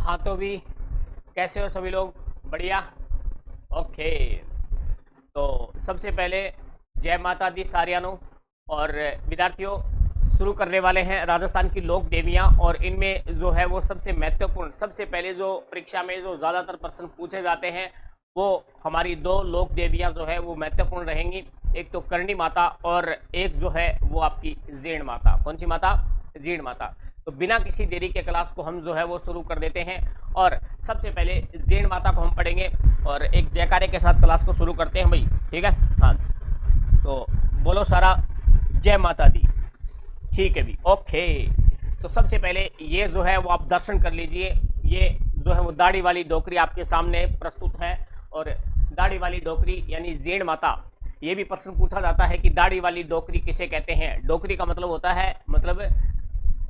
हाँ तो भी कैसे हो सभी लोग? बढ़िया। ओके। तो सबसे पहले जय माता दी सारियानो। और विद्यार्थियों, शुरू करने वाले हैं राजस्थान की लोक देवियाँ। और इनमें जो है वो सबसे महत्वपूर्ण, सबसे पहले जो परीक्षा में जो ज़्यादातर प्रश्न पूछे जाते हैं वो हमारी दो लोक देवियाँ जो है वो महत्वपूर्ण रहेंगी। एक तो करणी माता और एक जो है वो आपकी जीण माता। कौन सी माता? जीण माता। तो बिना किसी देरी के क्लास को हम जो है वो शुरू कर देते हैं और सबसे पहले जीण माता को हम पढ़ेंगे और एक जयकारे के साथ क्लास को शुरू करते हैं भाई। ठीक है? हाँ, तो बोलो सारा जय माता दी। ठीक है भी। ओके। तो सबसे पहले ये जो है वो आप दर्शन कर लीजिए। ये जो है वो दाढ़ी वाली डोकरी आपके सामने प्रस्तुत है। और दाढ़ी वाली डोकरी यानी जीण माता। ये भी प्रश्न पूछा जाता है कि दाढ़ी वाली डोकरी किसे कहते हैं। डोकरी का मतलब होता है मतलब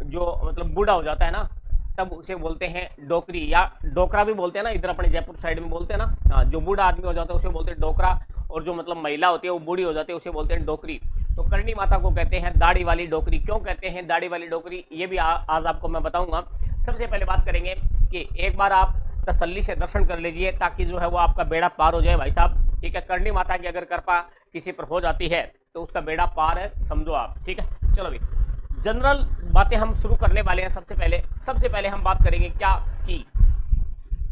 जो मतलब बूढ़ा हो जाता है ना, तब उसे बोलते हैं डोकरी, या डोकरा भी बोलते हैं ना, इधर अपने जयपुर साइड में बोलते हैं ना। हाँ, जो बूढ़ा आदमी हो जाता है उसे बोलते हैं डोकरा, और जो मतलब महिला होती है वो बूढ़ी हो जाती है उसे बोलते हैं डोकरी। तो करणी माता को कहते हैं दाढ़ी वाली डोकरी। क्यों कहते हैं दाढ़ी वाली डोकरी, ये भी आज आपको मैं बताऊंगा। सबसे पहले बात करेंगे कि एक बार आप तसल्ली से दर्शन कर लीजिए ताकि जो है वो आपका बेड़ा पार हो जाए भाई साहब। ठीक है? करणी माता की अगर कृपा किसी पर हो जाती है तो उसका बेड़ा पार है, समझो आप। ठीक है? चलो भाई, जनरल बातें हम शुरू करने वाले हैं। सबसे पहले हम बात करेंगे क्या कि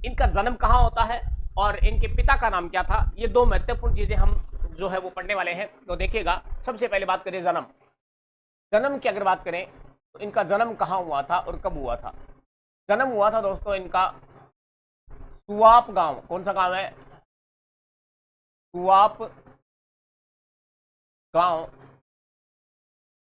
इनका जन्म कहाँ होता है और इनके पिता का नाम क्या था। ये दो महत्वपूर्ण चीजें हम जो है वो पढ़ने वाले हैं। तो देखिएगा, सबसे पहले बात करें जन्म की अगर बात करें तो इनका जन्म कहाँ हुआ था और कब हुआ था। जन्म हुआ था दोस्तों इनका सुवाप गांव। कौन सा गांव है? सुवाप गांव।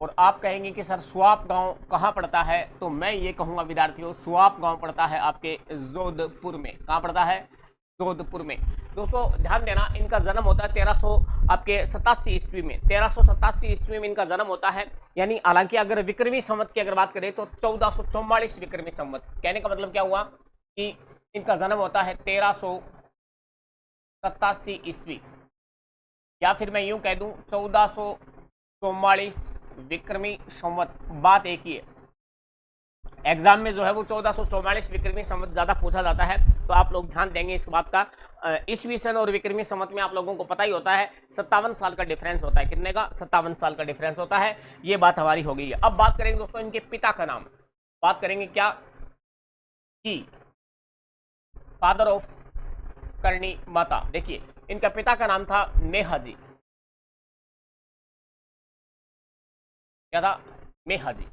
और आप कहेंगे कि सर सुवाप गांव कहाँ पड़ता है, तो मैं ये कहूँगा विद्यार्थियों, सुवाप गांव पड़ता है आपके जोधपुर में। कहाँ पड़ता है? जोधपुर में। दोस्तों ध्यान देना, इनका जन्म होता है 1300 आपके 87 ईस्वी में। 1387 ईस्वी में इनका जन्म होता है। यानी हालांकि अगर विक्रमी संवत की अगर बात करें तो 1444 विक्रमी संवत। कहने का मतलब क्या हुआ कि इनका जन्म होता है 1387 ईस्वी, या फिर मैं यूं कह दूं 1444 विक्रमी संवत। बात एक ही है, एग्जाम में जो है वो 1444 विक्रमी संवत ज्यादा पूछा जाता है, तो आप लोग ध्यान देंगे इस बात का। ईस्वी सन और विक्रमी संवत में आप लोगों को पता ही होता है 57 साल का डिफरेंस होता है। कितने का? 57 साल का डिफरेंस होता है। ये बात हमारी हो गई है। अब बात करेंगे दोस्तों इनके पिता का नाम। बात करेंगे क्या कि फादर ऑफ करणी माता। देखिए, इनका पिता का नाम था मेहाजी। क्या था? मेहाजी।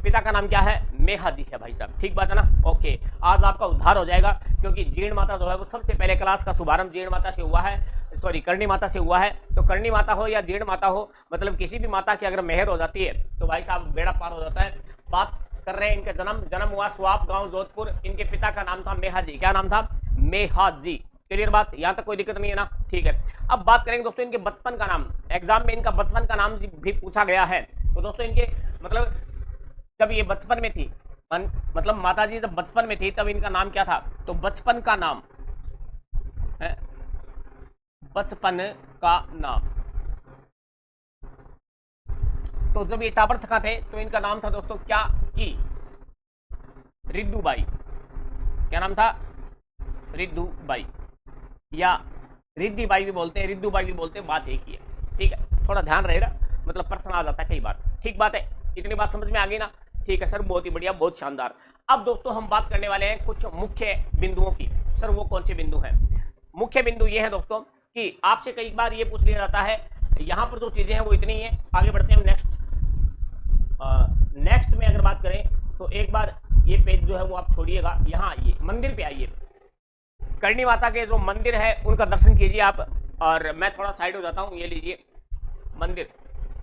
पिता का नाम क्या है? मेहाजी है भाई साहब। ठीक बात है ना? ओके, आज आपका उद्धार हो जाएगा क्योंकि जीण माता जो है वो सबसे पहले क्लास का शुभारंभ जीण माता से हुआ है, सॉरी करणी माता से हुआ है। तो करणी माता हो या जीण माता हो, मतलब किसी भी माता की अगर मेहर हो जाती है तो भाई साहब बेड़ा पार हो जाता है। बात कर रहे हैं इनके जन्म हुआ स्वाप गांव जोधपुर। इनके पिता का नाम था मेहाजी। क्या नाम था? मेहाजी। क्लियर बात? यहां तक कोई दिक्कत नहीं है ना? ठीक है। अब बात करेंगे दोस्तों इनके बचपन का नाम। एग्जाम में इनका बचपन का नाम भी पूछा गया है। तो दोस्तों इनके मतलब जब ये बचपन में थी, मतलब माता जी जब बचपन में थी तब इनका नाम क्या था? तो बचपन का नाम है, बचपन का नाम। तो जब ये टाबर थका थे तो इनका नाम था दोस्तों क्या कि रिद्दूबाई। क्या नाम था? रिद्दूबाई, या रिद्दीबाई भी बोलते हैं, रिद्दूबाई भी बोलते हैं, बात एक ही है। ठीक है? थोड़ा ध्यान रहेगा, मतलब प्रश्न आ जाता है कई बार। ठीक बात है? इतनी बात समझ में आ गई ना? ठीक है सर, बहुत ही बढ़िया, बहुत शानदार। अब दोस्तों हम बात करने वाले हैं कुछ मुख्य बिंदुओं की। सर वो कौन से बिंदु हैं? मुख्य बिंदु ये है दोस्तों कि आपसे कई बार ये पूछ लिया जाता है, यहाँ पर जो चीजें हैं वो इतनी है। आगे बढ़ते हैं हम नेक्स्ट में अगर बात करें तो एक बार ये पेज जो है वो आप छोड़िएगा, यहाँ आइए, मंदिर पे आइए। करणी माता के जो मंदिर है उनका दर्शन कीजिए आप। और मैं थोड़ा साइड हो जाता हूँ, ये लीजिए मंदिर।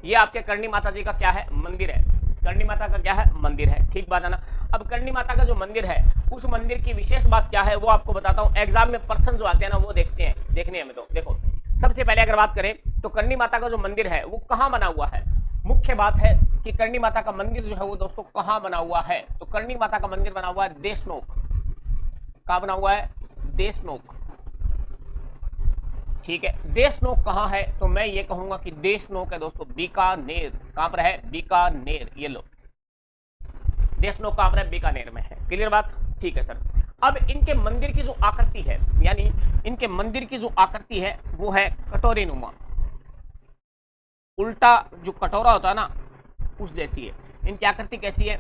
ये आपके करणी माता जी का क्या है? मंदिर है। करणी माता का क्या है? मंदिर है। ठीक बात है ना? अब करणी माता का जो मंदिर है उस मंदिर की विशेष बात क्या है वो आपको बताता हूँ। एग्जाम में प्रश्न जो आते हैं ना वो देखने हमें। तो देखो, सबसे पहले अगर बात करें तो करणी माता का जो मंदिर है वो कहाँ बना हुआ है। मुख्य बात है कि करणी माता का मंदिर जो है वो दोस्तों कहाँ बना हुआ है। तो करणी माता का मंदिर बना हुआ है देशनोक। कहाँ बना हुआ है? देशनोक। ठीक है? देशनोक कहाँ है? तो मैं ये कहूंगा कि देशनोक है दोस्तों बीकानेर। कहां पर है? बीकानेर। ये लो, देशनोक कहां पर है? बीकानेर में है। क्लियर बात? ठीक है सर। अब इनके मंदिर की जो आकृति है, यानी इनके मंदिर की जो आकृति है वो है कटोरे नुमा, उल्टा जो कटोरा होता है ना उस जैसी है। इनकी आकृति कैसी है?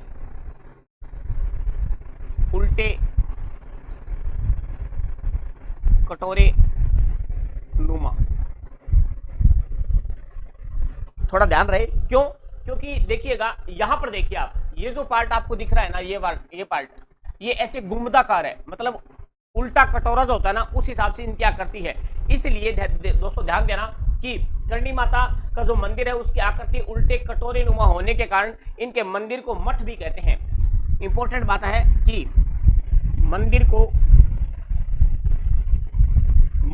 उल्टे कटोरे नुमा। थोड़ा ध्यान रहे, क्यों? क्योंकि देखिएगा यहां पर देखिए आप, ये जो पार्ट आपको दिख रहा है ना, ये पार्ट ये ऐसे गुंबदाकार है, मतलब उल्टा कटोरा जो होता है ना उस हिसाब से इनकी आकृति है। इसलिए दोस्तों ध्यान देना कि करणी माता का जो मंदिर है उसकी आकृति उल्टे कटोरे नुमा होने के कारण इनके मंदिर को मठ भी कहते हैं। इंपॉर्टेंट बात है कि मंदिर को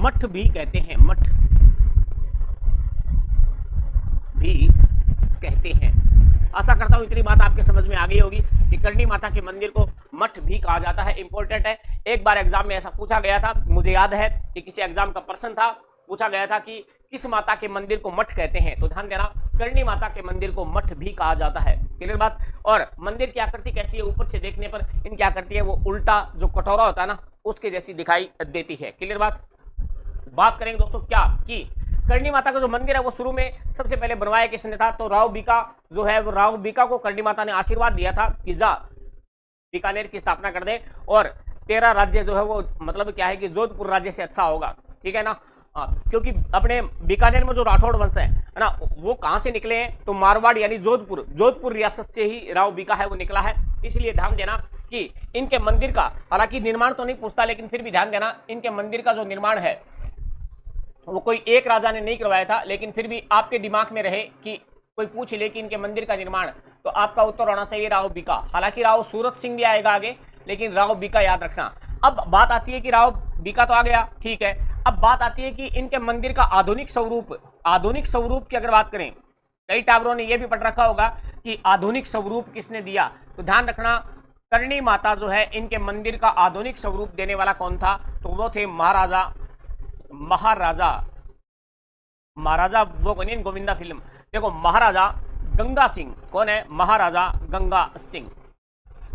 मठ भी कहते हैं, मठ भी कहते हैं। आशा करता हूं इतनी बात आपके समझ में आ गई होगी कि करणी माता के मंदिर को मठ भी कहा जाता है। इंपॉर्टेंट है, एक बार एग्जाम में ऐसा पूछा गया था, मुझे याद है कि किसी एग्जाम का प्रश्न था, पूछा गया था कि किस माता के मंदिर को मठ कहते हैं, तो ध्यान देना करणी माता के मंदिर को मठ भी कहा जाता है। क्लियर बात? और मंदिर की आकृति कैसी है? ऊपर से देखने पर इनकी आकृति है वो उल्टा जो कटोरा होता है ना उसके जैसी दिखाई देती है। क्लियर बात? बात करेंगे दोस्तों क्या कि करणी माता का जो मंदिर है वो शुरू में सबसे पहले बनवाया किसने था? तो राव बीका जो है वो राव बीका को करणी माता ने आशीर्वाद दिया था कि जा बीकानेर की स्थापना कर दे और तेरा राज्य जो है वो मतलब क्या है कि जोधपुर राज्य से अच्छा होगा। ठीक है ना? क्योंकि अपने बीकानेर में जो राठौड़ वंश है ना वो कहां से निकले हैं? तो मारवाड़ यानी जोधपुर रियासत से ही राव बीका है वो निकला है। इसलिए ध्यान देना कि इनके मंदिर का, हालांकि निर्माण तो नहीं पूछता लेकिन फिर भी ध्यान देना इनके मंदिर का जो निर्माण है वो कोई एक राजा ने नहीं करवाया था, लेकिन फिर भी आपके दिमाग में रहे कि कोई पूछ ले कि इनके मंदिर का निर्माण, तो आपका उत्तर होना चाहिए राव बीका। हालांकि राव सूरत सिंह भी आएगा आगे, लेकिन राव बीका याद रखना। अब बात आती है कि राव बीका तो आ गया, ठीक है, अब बात आती है कि इनके मंदिर का आधुनिक स्वरूप की अगर बात करें, कई टावरों ने यह भी पढ़ रखा होगा कि आधुनिक स्वरूप किसने दिया, तो ध्यान रखना करणी माता जो है इनके मंदिर का आधुनिक स्वरूप देने वाला कौन था? तो वो थे महाराजा वो कौन है? गोविंदा फिल्म देखो, महाराजा गंगा सिंह। कौन है? महाराजा गंगा सिंह।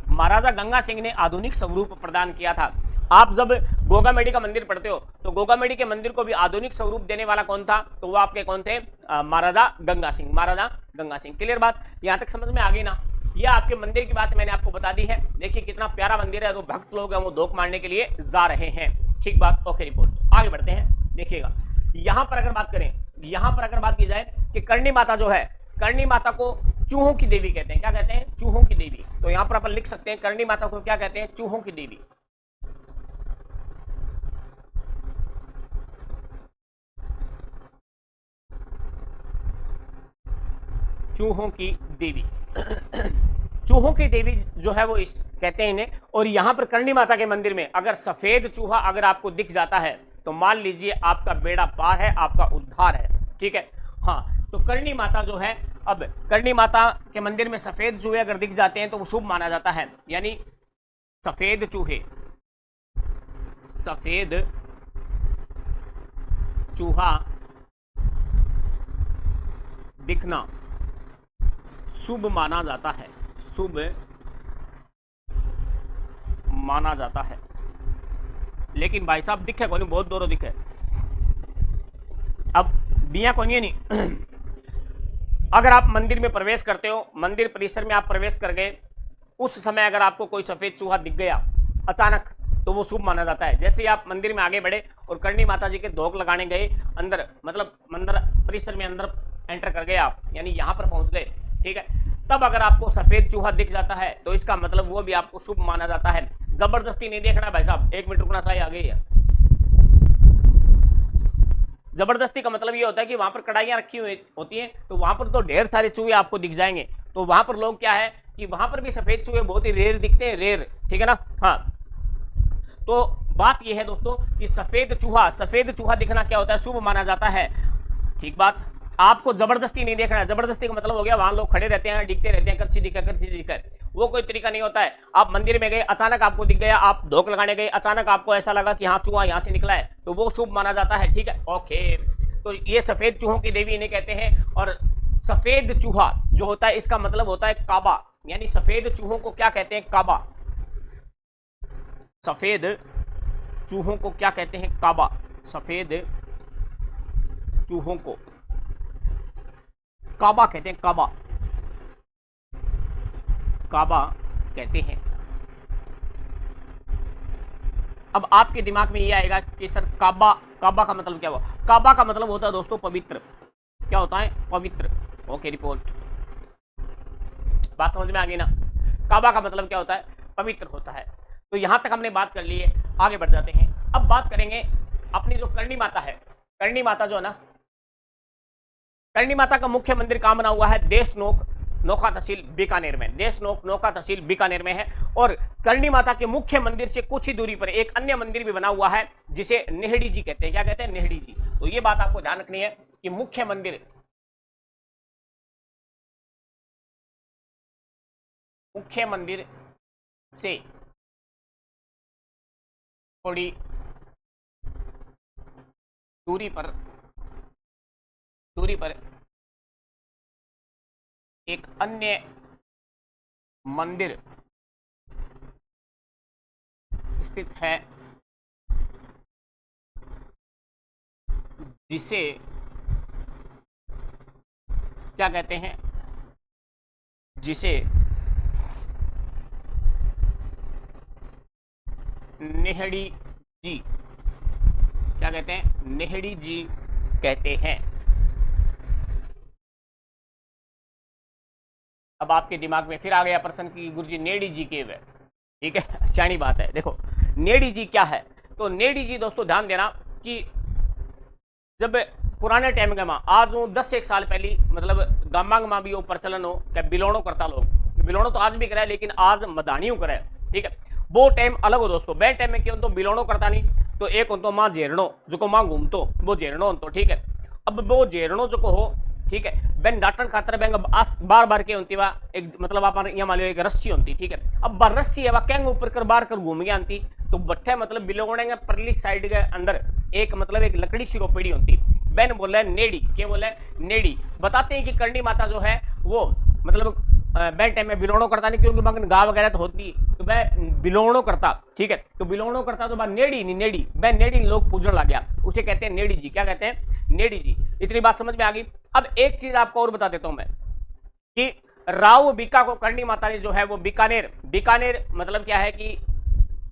महाराजा गंगा सिंह ने आधुनिक स्वरूप प्रदान किया था। आप जब गोगामेडी का मंदिर पढ़ते हो तो गोगामेडी के मंदिर को भी आधुनिक स्वरूप देने वाला कौन था? तो वो आपके कौन थे? महाराजा गंगा सिंह। महाराजा गंगा सिंह। क्लियर बात? यहां तक समझ में आ गई ना? यह आपके मंदिर की बात मैंने आपको बता दी है। देखिए कितना प्यारा मंदिर है, तो भक्त लोग हैं वो धोख मारने के लिए जा रहे हैं। ठीक बात? ओके रिपोर्ट आगे बढ़ते हैं। देखिएगा यहां पर अगर बात करें, यहां पर अगर बात की जाए कि करणी माता जो है, करणी माता को चूहों की देवी कहते हैं। क्या कहते हैं? चूहों की देवी। तो यहां पर अपन लिख सकते हैं करणी माता को क्या कहते हैं? चूहों की देवी। चूहों की देवी चूहों की देवी जो है वो इस कहते हैं इन्हें। और यहां पर करणी माता के मंदिर में अगर सफेद चूहा अगर आपको दिख जाता है तो मान लीजिए आपका बेड़ा पार है, आपका उद्धार है। ठीक है? हाँ, तो करणी माता जो है, अब करणी माता के मंदिर में सफेद चूहे अगर दिख जाते हैं तो वो शुभ माना जाता है। यानी सफेद चूहा दिखना शुभ माना जाता है, शुभ माना जाता है। लेकिन भाई साहब दिखे कौन? बहुत दूरों दिखे। अब बिया कौन है नहीं अगर आप मंदिर में प्रवेश करते हो, मंदिर परिसर में आप प्रवेश कर गए, उस समय अगर आपको कोई सफेद चूहा दिख गया अचानक तो वो शुभ माना जाता है। जैसे ही आप मंदिर में आगे बढ़े और करणी माता जी के धोख लगाने गए अंदर, मतलब मंदिर परिसर में अंदर एंटर कर गए आप, यानी यहां पर पहुंच गए, ठीक है, तब अगर आपको सफेद चूहा दिख जाता है तो इसका मतलब वो भी आपको शुभ माना जाता है। जबरदस्ती नहीं देखना भाई साहब, 1 मिनट रुकना चाहिए। आगे है जबरदस्ती का मतलब ये होता है कि वहां पर कढ़ाइयां रखी हुई होती हैं तो वहां पर तो ढेर सारे चूहे आपको दिख जाएंगे, तो वहां पर लोग क्या है कि वहां पर भी सफेद चूहे बहुत ही रेयर दिखते हैं, रेयर। ठीक है ना? हाँ, तो बात यह है दोस्तों कि सफेद चूहा दिखना क्या होता है? शुभ माना जाता है। ठीक बात? आपको जबरदस्ती नहीं देखना है। जबरदस्ती का मतलब हो गया वहां लोग खड़े रहते हैं, दिखते रहते हैं, कच्ची दिखकर, वो कोई तरीका नहीं होता है। आप मंदिर में गए, अचानक आपको दिख गया, आप धोख लगाने गए, अचानक आपको ऐसा लगा कि हाँ चूहा यहाँ से निकला है, तो वो शुभ माना जाता है। ठीक है? ओके, तो ये सफेद चूहों की देवी इन्हें कहते हैं। और सफेद चूहा जो होता है इसका मतलब होता है काबा, यानी सफेद चूहों को क्या कहते हैं? काबा। सफेद चूहों को क्या कहते हैं? काबा। सफेद चूहों को काबा कहते हैं, काबा, काबा कहते हैं। अब आपके दिमाग में ये आएगा कि सर काबा, काबा का मतलब क्या हुआ? काबा का मतलब होता है दोस्तों पवित्र। क्या होता है? पवित्र। Okay, report. बात समझ में आ गई ना? काबा का मतलब क्या होता है? पवित्र होता है। तो यहां तक हमने बात कर ली है, आगे बढ़ जाते हैं। अब बात करेंगे अपनी जो करणी माता है। करणी माता जो है ना, करणी माता का मुख्य मंदिर कहां बना हुआ है? देशनोक नौका तहसील बीकानेर में। देशनोक नौका तहसील बीकानेर में है। और करणी माता के मुख्य मंदिर से कुछ ही दूरी पर एक अन्य मंदिर भी बना हुआ है जिसे नेहड़ी जी कहते हैं। क्या कहते हैं? नेहड़ी जी। तो ये बात आपको ध्यान रखनी है कि मुख्य मंदिर से थोड़ी दूरी पर एक अन्य मंदिर स्थित है जिसे क्या कहते हैं? जिसे नेहड़ी जी। क्या कहते हैं? नेहड़ी जी कहते हैं। अब आपके दिमाग में फिर आ गया प्रश्न की गुरुजी नेहड़ी जी केव है। ठीक है, सियानी बात है। देखो नेहड़ी जी क्या है? तो नेहड़ी जी दोस्तों ध्यान देना कि जब पुराने टाइम के मां आज 10 से 1 साल पहले मतलब गामांग मां भी वो प्रचलन हो क्या बिलोणो करता लोग। बिलोणो तो आज भी करे लेकिन आज मदानियों करे। ठीक है, वो टाइम अलग हो दोस्तों। बे टाइम में क्यों तो बिलोणो करता नहीं तो एक हो तो मां जेरणो जो को मां घूमतो वो जेरणो तो। ठीक है, अब वो जेरणो जो को हो, ठीक है, बेन डाटन खातर बेंग बार बार के होती वा एक मतलब आप यहाँ मान लो एक रस्सी होती। ठीक है, अब बार रस्सी है वह कैंग ऊपर कर बार कर घूम गया आती तो बट्ठे मतलब बिलोड़ेंगे परली साइड के अंदर एक मतलब एक लकड़ी सी रोपेड़ी होती। बेन बोला है नेड़ी। क्या बोला है? नेड़ी। बताते हैं कि करणी माता जो है वो मतलब बैन टाइम में बिलोणो करता नहीं क्योंकि मगन गाँव वगैरह तो होती तो वह बिलोणो करता। ठीक है, तो बिलोणो करता तो नेड़ी नहीं नेड़ी वह नेड़ी लोग पूजने लग गया, उसे कहते हैं नेड़ी जी। क्या कहते हैं? नेड़ी जी। इतनी बात समझ में आ गई। अब एक चीज आपको और बता देता हूं मैं कि राव बीका को करणी माता ने जो है वो बीकानेर, बीकानेर मतलब क्या है कि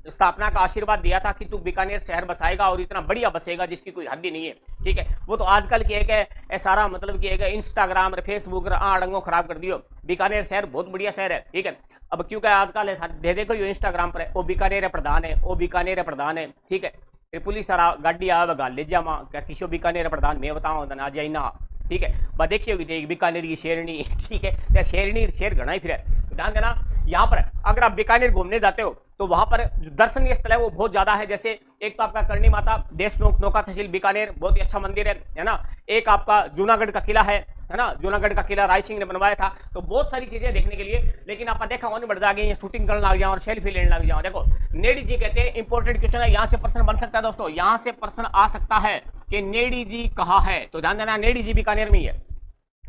स्थापना का आशीर्वाद दिया था कि तू बीकानेर शहर बसाएगा और इतना बढ़िया बसेगा जिसकी कोई हद ही नहीं है। ठीक है, वो तो आजकल की है सारा मतलब कि इंस्टाग्राम फेसबुक आड़ंगो खराब कर दियो। बीकानेर शहर बहुत बढ़िया शहर है। ठीक है, अब क्योंकि आजकल दे देखो यो इंस्टाग्राम पर वो बीकानेर प्रधान है, वो बीकानेर प्रधान है। ठीक है, फिर पुलिस सारा गाड़ी आवे गाल ले जा क्या किसी बीकानेर प्रधान मैं बताऊँ ना जाई ना। ठीक है, बस देखिए बीकानेर की शेरनी। ठीक है, शेरनी शेर घना ही फिर ध्यान देना। यहाँ पर अगर आप बीकानेर घूमने जाते हो तो वहां पर जो दर्शनीय स्थल है वो बहुत ज्यादा है। जैसे एक तो आपका करणी माता देशनोक नौका तहसील बीकानेर बहुत ही अच्छा मंदिर है ना। एक आपका जूनागढ़ का किला है ना, जूनागढ़ का किला राय सिंह ने बनवाया था। तो बहुत सारी चीजें देखने के लिए, लेकिन आप देखा होने बढ़ जाएंगे शूटिंग करने लग जाओ और सेल्फी लेने लग जाओ। देखो नेड़ी जी कहते हैं इंपॉर्टेंट क्वेश्चन है, यहाँ से प्रश्न बन सकता है दोस्तों, यहाँ से प्रश्न आ सकता है कि नेड़ी जी कहाँ है। तो ध्यान देना नेड़ी जी बीकानेर में ही है।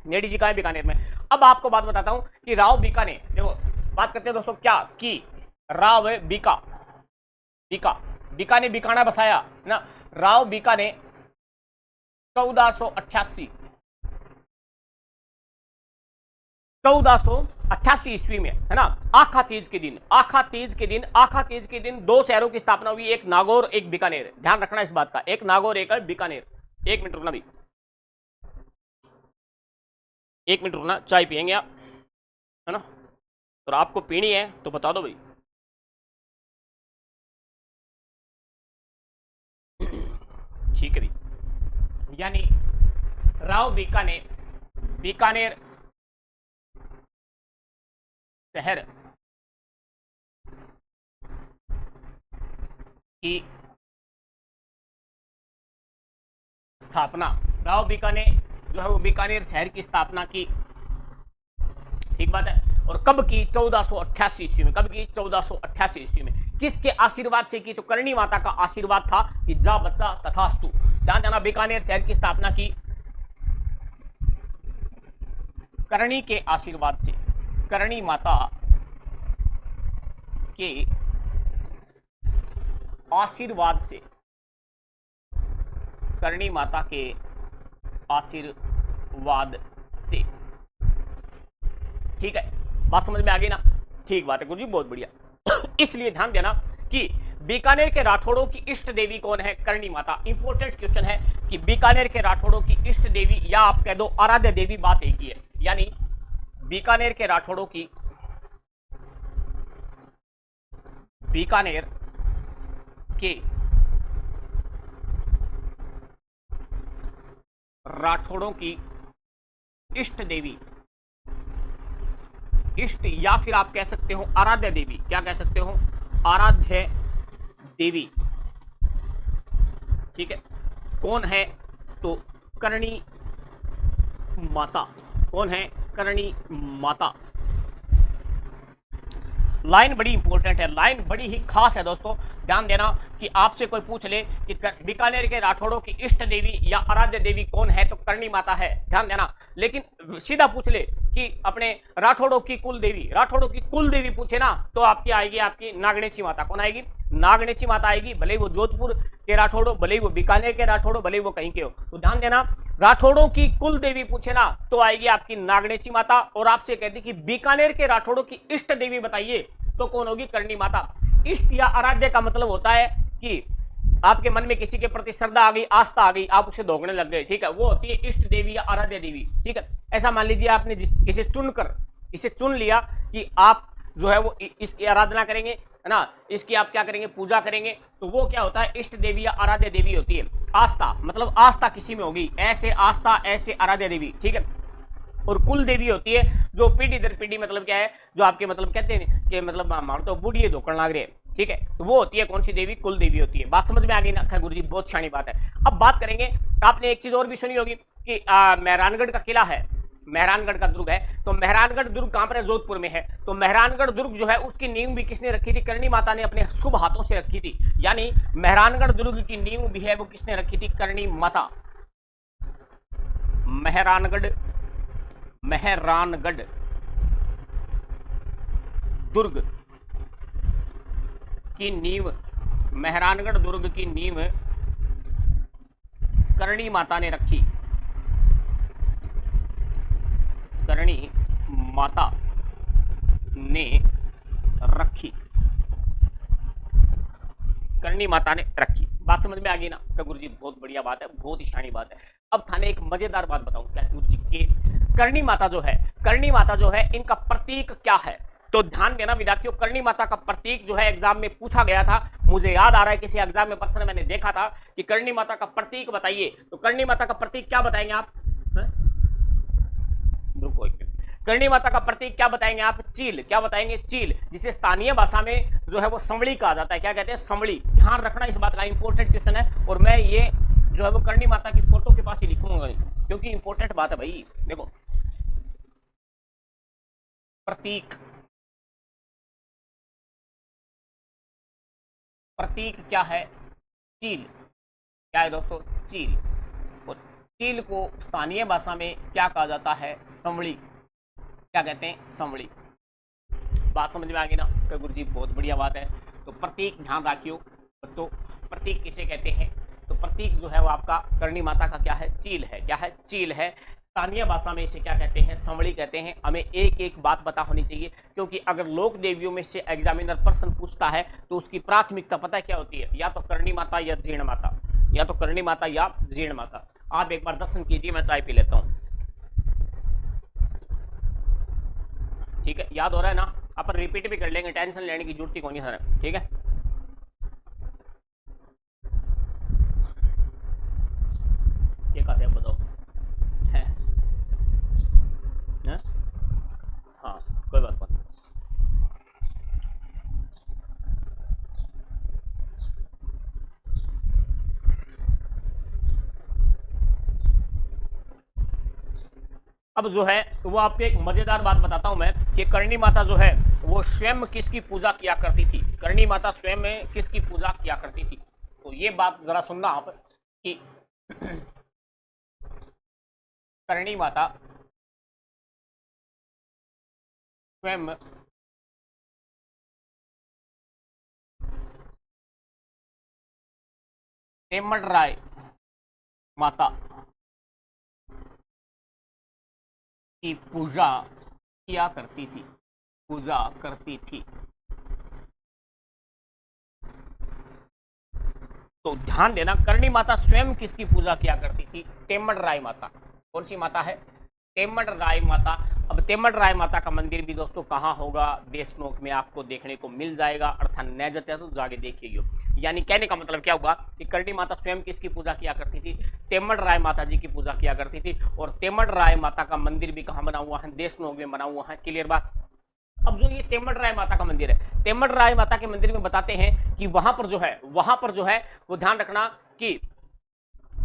नेड़ी जी कहाँ है? बीकानेर में। अब आपको बात बताता हूं कि राव बीका ने, देखो बात करते हैं दोस्तों क्या कि राव बीका, बीका बीका ने बीकाना बसाया ना। राव बीका ने 1488 ईस्वी में है ना, आखा तीज के दिन, आखा तीज के दिन दो शहरों की स्थापना हुई, एक नागौर एक बीकानेर। ध्यान रखना इस बात का, एक नागौर एक बीकानेर। एक मिनट रुकना भी, एक मिनट रुकना, चाय पियेंगे आप है ना, तो आपको पीनी है तो बता दो भाई। ठीक है भाई, यानी राव बीका ने बीकानेर शहर की स्थापना, राव बीका ने जो है वो बीकानेर शहर की स्थापना की। ठीक बात है। और कब की? 1488 ईस्वी में। कब की? 1488 ईस्वी में। किसके आशीर्वाद से की? तो करणी माता का आशीर्वाद था कि जा बच्चा तथास्तु। ध्यान देना, बीकानेर शहर की स्थापना की करणी के आशीर्वाद से, करणी माता के आशीर्वाद से, करणी माता के आशीर्वाद से। ठीक है, बात समझ में आ गई ना? ठीक बात है गुरुजी, बहुत बढ़िया। इसलिए ध्यान देना कि बीकानेर के राठौड़ों की इष्ट देवी कौन है? करणी माता। इंपॉर्टेंट क्वेश्चन है कि बीकानेर के राठौड़ों की इष्ट देवी या आप कह दो आराध्य देवी, बात एक ही है। यानी बीकानेर के राठौड़ों की, बीकानेर के राठौड़ों की इष्ट देवी, इष्ट या फिर आप कह सकते हो आराध्य देवी, क्या कह सकते हो? आराध्य देवी। ठीक है, कौन है? तो करणी माता। कौन है? करणी माता। लाइन बड़ी इंपॉर्टेंट है, लाइन बड़ी ही खास है दोस्तों। ध्यान देना कि आपसे कोई पूछ ले कि बीकानेर के राठौड़ों की इष्ट देवी या आराध्य देवी कौन है, तो करणी माता है, ध्यान देना। लेकिन सीधा पूछ ले कि अपने राठौड़ों की कुल देवी, राठौड़ों की कुल देवी पूछे ना, तो आपकी आएगी आपकी नागणेची माता। कौन आएगी? नागणेची माता आएगी, भले ही वो जोधपुर के राठौड़ों, भले ही वो बीकानेर के राठौड़ों, भले ही वो कहीं के हो। तो ध्यान देना, राठौड़ों की कुल देवी पूछे ना, तो आएगी आपकी नागणेची माता। और आपसे कहती कि बीकानेर के राठौड़ों की इष्ट देवी बताइए, तो कौन होगी? करणी माता। इष्ट या आराध्य का मतलब होता है कि आपके मन में किसी के प्रति श्रद्धा आ गई, आस्था आ गई, आप उसे दोगने लग गए। ठीक है, वो होती है इष्ट देवी या आराध्य देवी। ठीक है, ऐसा मान लीजिए आपने किसे चुनकर, इसे चुन लिया कि आप जो है वो इसकी आराधना करेंगे, है ना, इसकी आप क्या करेंगे? पूजा करेंगे, तो वो क्या होता है? इष्ट देवी या आराध्य देवी होती है। आस्था मतलब आस्था किसी में होगी, ऐसे आस्था, ऐसे आराध्य देवी। ठीक है, और कुल देवी होती है जो पीढ़ी दर पीढ़ी, मतलब क्या है, जो आपके मतलब कहते हैं कि मतलब मानो तो बूढ़ी धोकड़ लाग रहे हैं। ठीक है, तो वो होती है कौन सी देवी? कुल देवी होती है। बात समझ में आ गई ना? खैर गुरुजी बहुत शानी बात है। अब बात करेंगे, आपने एक चीज और भी सुनी होगी कि मेहरानगढ़ का किला है, मेहरानगढ़ का दुर्ग है। तो मेहरानगढ़ दुर्ग कहां पर है? जोधपुर में है। तो मेहरानगढ़ दुर्ग जो है उसकी नींव भी किसने रखी थी? करणी माता ने अपने शुभ हाथों से रखी थी। यानी मेहरानगढ़ दुर्ग की नींव भी है वो किसने रखी थी? करणी माता। मेहरानगढ़, मेहरानगढ़ दुर्ग की नींव, मेहरानगढ़ दुर्ग की नींव करणी माता ने रखी, करणी माता ने रखी, करणी माता ने रखी। बात समझ में आ गई ना? तो गुरुजी बहुत बढ़िया बात है, बहुत ही शानी बात है। अब थाने एक मजेदार बात बताऊं क्या गुरुजी के, करणी माता जो है, करणी माता जो है, इनका प्रतीक क्या है? तो ध्यान देना विद्यार्थियों, करणी माता का प्रतीक जो है एग्जाम में पूछा गया था, मुझे याद आ रहा है किसी एग्जाम में पर्सन मैंने देखा था कि करणी माता का प्रतीक बताइए। तो करणी माता का प्रतीक क्या बताएंगे आप? करणी माता का प्रतीक क्या बताएंगे आप? चील। क्या बताएंगे? चील, जिसे स्थानीय भाषा में जो है वो संवली कहा जाता है। क्या कहते हैं? संवली। ध्यान रखना इस बात का, इंपॉर्टेंट क्वेश्चन है। और मैं ये जो है वो करणी माता की फोटो के पास ही लिखूंगा क्योंकि इंपॉर्टेंट बात है भाई। देखो, प्रतीक, प्रतीक क्या है? चील। क्या है दोस्तों? चील। और चील को स्थानीय भाषा में क्या कहा जाता है? संवली। क्या कहते हैं? संवली। बात समझ में आ गई ना? तो गुरुजी बहुत बढ़िया बात है। तो प्रतीक ध्यान रखियो बच्चों, प्रतीक किसे कहते हैं? तो प्रतीक जो है वो आपका करणी माता का क्या है? चील है। क्या है? चील है। स्थानीय भाषा में इसे क्या कहते हैं? संवली कहते हैं। हमें एक एक बात पता होनी चाहिए, क्योंकि अगर लोक देवियों में से एग्जामिनर प्रश्न पूछता है तो उसकी प्राथमिकता पता है क्या होती है? या तो करणी माता या जीर्ण माता, या तो करणी माता या जीर्ण माता। आप एक बार दर्शन कीजिए, मैं चाय पी लेता हूँ। ठीक है, याद हो रहा है ना? अपन रिपीट भी कर लेंगे, टेंशन लेने की जरूरत ही नहीं सर। ठीक है, ये कहते हैं बताओ है? है? हाँ, कोई बात नहीं। अब जो है वो आपको एक मजेदार बात बताता हूं मैं कि करणी माता जो है वो स्वयं किसकी पूजा किया करती थी? करणी माता स्वयं में किसकी पूजा किया करती थी? तो ये बात जरा सुनना आप कि करणी माता स्वयं तेम्मड़राय माता की पूजा किया करती थी, पूजा करती थी। तो ध्यान देना, करणी माता स्वयं किसकी पूजा किया करती थी? तेम्मड़राय माता। कौन सी माता है? तेम्मड़राय माता। अब तेम्मड़राय माता का मंदिर भी दोस्तों कहाँ होगा? देशनोक में आपको देखने को मिल जाएगा, अर्थात न जचे तो जाके देखिए। यानी कहने का मतलब क्या हुआ कि करणी माता स्वयं किसकी पूजा किया करती थी? तेम्मड़राय माता जी की पूजा किया करती थी। और तेम्मड़राय माता का मंदिर भी कहाँ बना हुआ है? देशनोक में बना हुआ है। क्लियर बात? अब जो ये तेम्मड़राय माता का मंदिर है, तेम्मड़राय माता के मंदिर में बताते हैं कि वहां पर जो है वो ध्यान रखना कि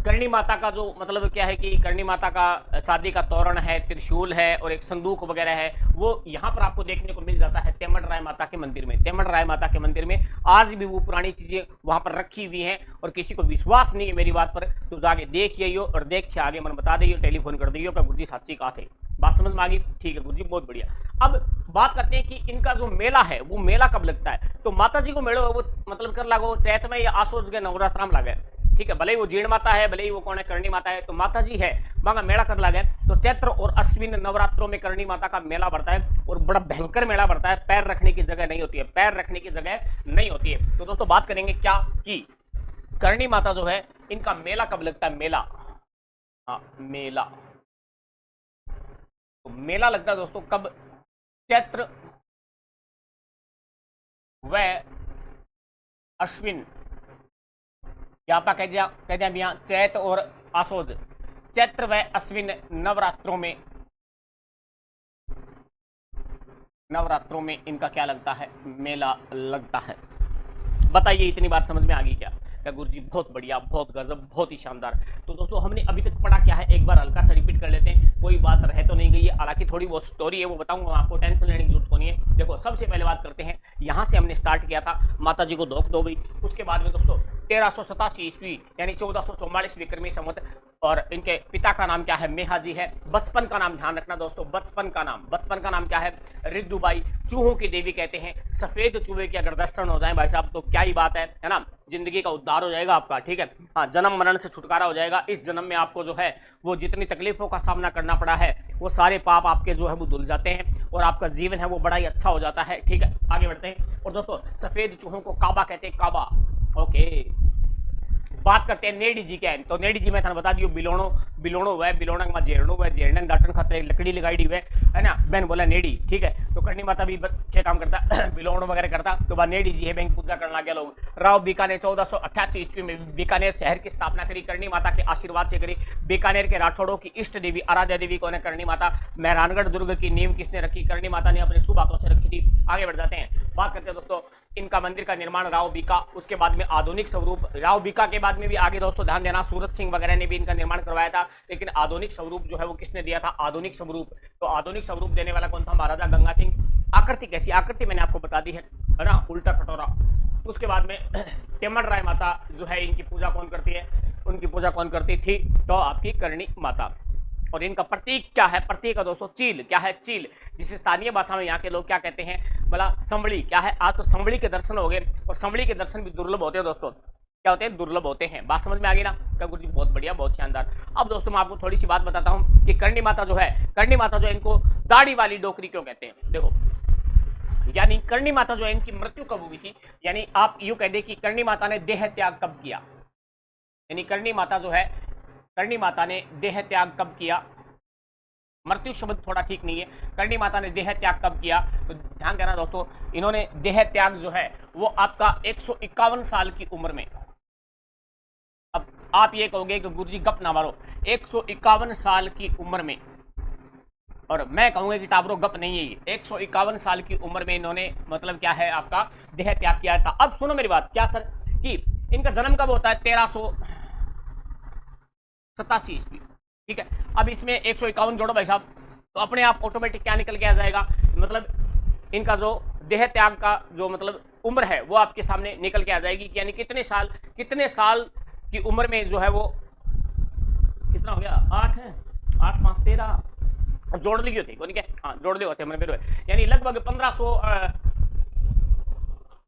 करणी माता का जो मतलब क्या है कि करणी माता का शादी का तोरण है, त्रिशूल है और एक संदूक वगैरह है, वो यहाँ पर आपको देखने को मिल जाता है तेम्मड़राय माता के मंदिर में। तेम्मड़राय माता के मंदिर में आज भी वो पुरानी चीजें वहां पर रखी हुई हैं और किसी को विश्वास नहीं है मेरी बात पर तो जाके देखिए और देख के आगे मन बता दिए, टेलीफोन कर दिए गुरु जी साची कहा थे। बात समझ में आ गई? ठीक है गुरु जी, बहुत बढ़िया। अब बात करते हैं कि इनका जो मेला है वो मेला कब लगता है? तो माता जी को मेला वो मतलब कर लागो चैत में या आसोज के नवरात्र में लगे। ठीक है, भले ही वो जीर्ण माता है, भले ही वो कौन है? करणी माता है, तो माता जी है वहां मेला कर लगे। तो चैत्र और अश्विन नवरात्रों में करणी माता का मेला बढ़ता है और बड़ा भयंकर मेला बढ़ता है। पैर रखने की जगह नहीं होती है, पैर रखने की जगह नहीं होती है। तो दोस्तों बात करेंगे क्या कि करणी माता जो है इनका मेला कब लगता है? मेला, हाँ मेला। तो मेला लगता है दोस्तों कब? चैत्र व अश्विन, यहाँ पर कह दिया भैया चैत और आसोज, चैत्र व अश्विन नवरात्रों में इनका क्या लगता है? मेला लगता है। बताइए इतनी बात समझ में आ गई क्या? गुरु जी बहुत बढ़िया, बहुत गजब, बहुत ही शानदार। तो दोस्तों हमने अभी तक पढ़ा क्या है, एक बार हल्का सा रिपीट कर लेते हैं, कोई बात रह तो नहीं गई है। हालांकि थोड़ी बहुत स्टोरी है वो बताऊंगा आपको, टेंशन लेने की जरूरत नहीं है। देखो सबसे पहले बात करते हैं, यहाँ से हमने स्टार्ट किया था, माता जी को धोख दो गई। उसके बाद में दोस्तों 1387 ईस्वी यानी 1444 विक्रमी संवत, और इनके पिता का नाम क्या है? मेहा जी है। बचपन का नाम ध्यान रखना दोस्तों, बचपन का नाम क्या है? रिद्दुबाई। चूहों की देवी कहते हैं। सफेद चूहे के अगर दर्शन हो जाए भाई साहब तो क्या ही बात है ना? जिंदगी का उद्धार हो जाएगा आपका। ठीक है, हाँ जन्म मरण से छुटकारा हो जाएगा। इस जन्म में आपको जो है वो जितनी तकलीफों का सामना करना पड़ा है वो सारे पाप आपके जो है वो धुल जाते हैं और आपका जीवन है वो बड़ा ही अच्छा हो जाता है। ठीक है, आगे बढ़ते हैं। और दोस्तों सफेद चूहों को काबा कहते हैं, काबा। ओके, बात करते हैं नेडी जी क्या है। तो नेडी जी मैं थाने बता दियो बिलोणो हुआ है, बिलोणा में जेरणो हुआ है, जेरने डाटन खाते लकड़ी लगाई हुई है ना। बहन बोला नेडी। ठीक है, तो करनी माता भी क्या काम करता? बिलोणो वगैरह करता। तो बाद नेडी जी है बैंक पूजा करने लगे लोग। राव बीकानेर 1488 ईस्वी में बीकानेर शहर की स्थापना करी, करनी माता के आशीर्वाद से करी। बीकानेर के राठौड़ों की इष्ट देवी आराध्या देवी कौन है? करनी माता। मेहरानगढ़ दुर्ग की नींव किसने रखी? करनी माता ने अपने शुभ हाथों से रखी थी। आगे बढ़ जाते हैं, बात करते हैं दोस्तों इनका मंदिर का निर्माण राव बीका, उसके बाद में आधुनिक स्वरूप, राव बीका के बाद में भी आगे दोस्तों ध्यान देना सूरत सिंह वगैरह ने भी इनका निर्माण करवाया था, लेकिन आधुनिक स्वरूप जो है वो किसने दिया था? आधुनिक स्वरूप। तो आधुनिक स्वरूप देने वाला कौन था? महाराजा गंगा सिंह। आकृति कैसी? आकृति मैंने आपको बता दी है ना, उल्टा कटोरा। उसके बाद में तेम्मड़राय माता जो है इनकी पूजा कौन करती है? उनकी पूजा कौन करती थी? तो आपकी करणी माता। और इनका प्रतीक क्या है? प्रतीक है दोस्तों चील। क्या है? चील, जिसे स्थानीय भाषा में यहाँ के लोग क्या कहते हैं? बोला संभली। क्या है? आज तो संभली के दर्शन हो गए और संभली के दर्शन भी दुर्लभ होते हैं दोस्तों। क्या होते हैं? दुर्लभ होते हैं। बात समझ में आ गई ना? क्या गुरु जी बहुत बढ़िया, बहुत शानदार। अब दोस्तों मैं आपको थोड़ी सी बात बताता हूँ कि करणी माता जो है, करणी माता जो है इनको दाढ़ी वाली डोकरी क्यों कहते हैं? देखो, यानी करणी माता जो है इनकी मृत्यु कब हुई थी, यानी आप यूं कह दे कि करणी माता ने देह त्याग कब किया, यानी करणी माता जो है, करणी माता ने देह त्याग कब किया? मृत्यु शब्द थोड़ा ठीक नहीं है, करणी माता ने देह त्याग कब किया? तो ध्यान देना दोस्तों, इन्होंने देह त्याग जो है वो आपका 151 साल की उम्र में। अब आप ये कहोगे कि गुरुजी गप ना मारो, 151 साल की उम्र में, और मैं कहूंगा कि टाबरो गप नहीं है ये, 151 साल की उम्र में इन्होंने मतलब क्या है आपका देह त्याग किया था। अब सुनो मेरी बात, क्या सर कि इनका जन्म कब होता है? 1387 ईस्वी। ठीक है, अब इसमें 151 जोड़ो भाई साहब, तो अपने आप ऑटोमेटिक क्या निकल के आ जाएगा, मतलब इनका जो देह त्याग का जो मतलब उम्र है वो आपके सामने निकल के आ जाएगी। यानी कितने साल की उम्र में जो है वो कितना हो गया? 8 है, 8 5 13 जोड़ लियो थे, हाँ जोड़ लियो थे मैंने, यानी लगभग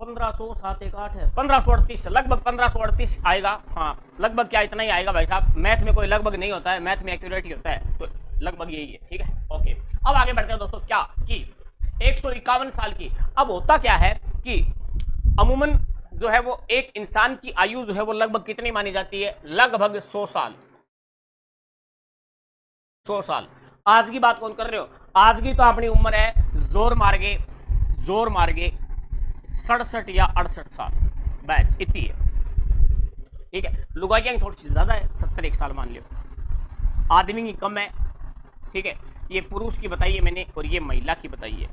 1500 7 1 8 है 1538, लगभग 1538 आएगा। हाँ लगभग क्या, इतना ही आएगा भाई साहब। मैथ में कोई लगभग नहीं होता है, मैथ में एक्यूरेट ही होता है, तो लगभग यही है। ठीक है ओके। अब आगे बढ़ते हैं दोस्तों, क्या कि 151 साल की। अब होता क्या है कि अमूमन जो है वो एक इंसान की आयु जो है वो लगभग कितनी मानी जाती है, लगभग 100 साल। 100 साल। आज की बात कौन कर रहे हो, आज की तो अपनी उम्र है जोर मार के 67 या 68 साल, बस इतनी है। ठीक है, लुगाई की थोड़ी सी ज्यादा है, 70 एक साल मान लियो। आदमी की कम है। ठीक है, ये पुरुष की बताइए मैंने और ये महिला की बताई है।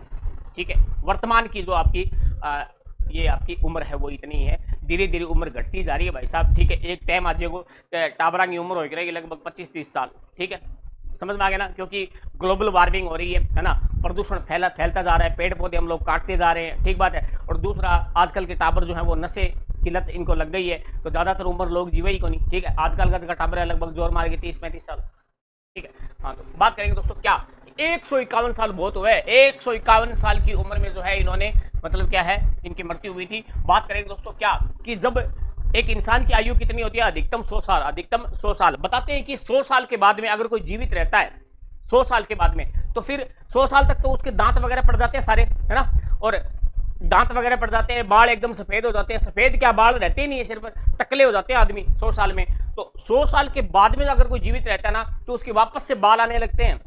ठीक है, वर्तमान की जो आपकी ये आपकी उम्र है वो इतनी है। धीरे धीरे उम्र घटती जा रही है भाई साहब। ठीक है, एक टाइम आज को टाबरा की उम्र हो रहेगी लगभग 25-30 साल। ठीक है, समझ में आ गया ना, क्योंकि ग्लोबल वार्मिंग हो रही है ना, प्रदूषण फैलता जा रहा है, पेड़ पौधे हम लोग काटते जा रहे हैं। ठीक बात है। और दूसरा, आजकल के टाबर जो है वो नशे की लत इनको लग गई है, तो ज्यादातर उम्र लोग जीवे ही को नहीं। ठीक है, आजकल का टाबर है लगभग जोर मार के 30-35 साल। ठीक है, हाँ तो बात करेंगे दोस्तों क्या 151 साल बहुत हुए। 151 साल की उम्र में जो है इन्होंने मतलब क्या है इनकी मृत्यु हुई थी। बात करेंगे दोस्तों क्या कि जब एक इंसान की आयु कितनी होती है, अधिकतम 100 साल। अधिकतम 100 साल बताते हैं कि 100 साल के बाद में अगर कोई जीवित रहता है 100 साल के बाद में, तो फिर 100 साल तक तो उसके दांत वगैरह पड़ जाते हैं सारे, है ना, और दांत वगैरह पड़ जाते हैं, बाल एकदम सफेद हो जाते हैं। सफेद क्या, बाल रहते ही नहीं है सिर पर, टकले हो जाते हैं आदमी 100 साल में। तो 100 साल के बाद में अगर कोई जीवित रहता है ना, तो उसके वापस से बाल आने लगते हैं,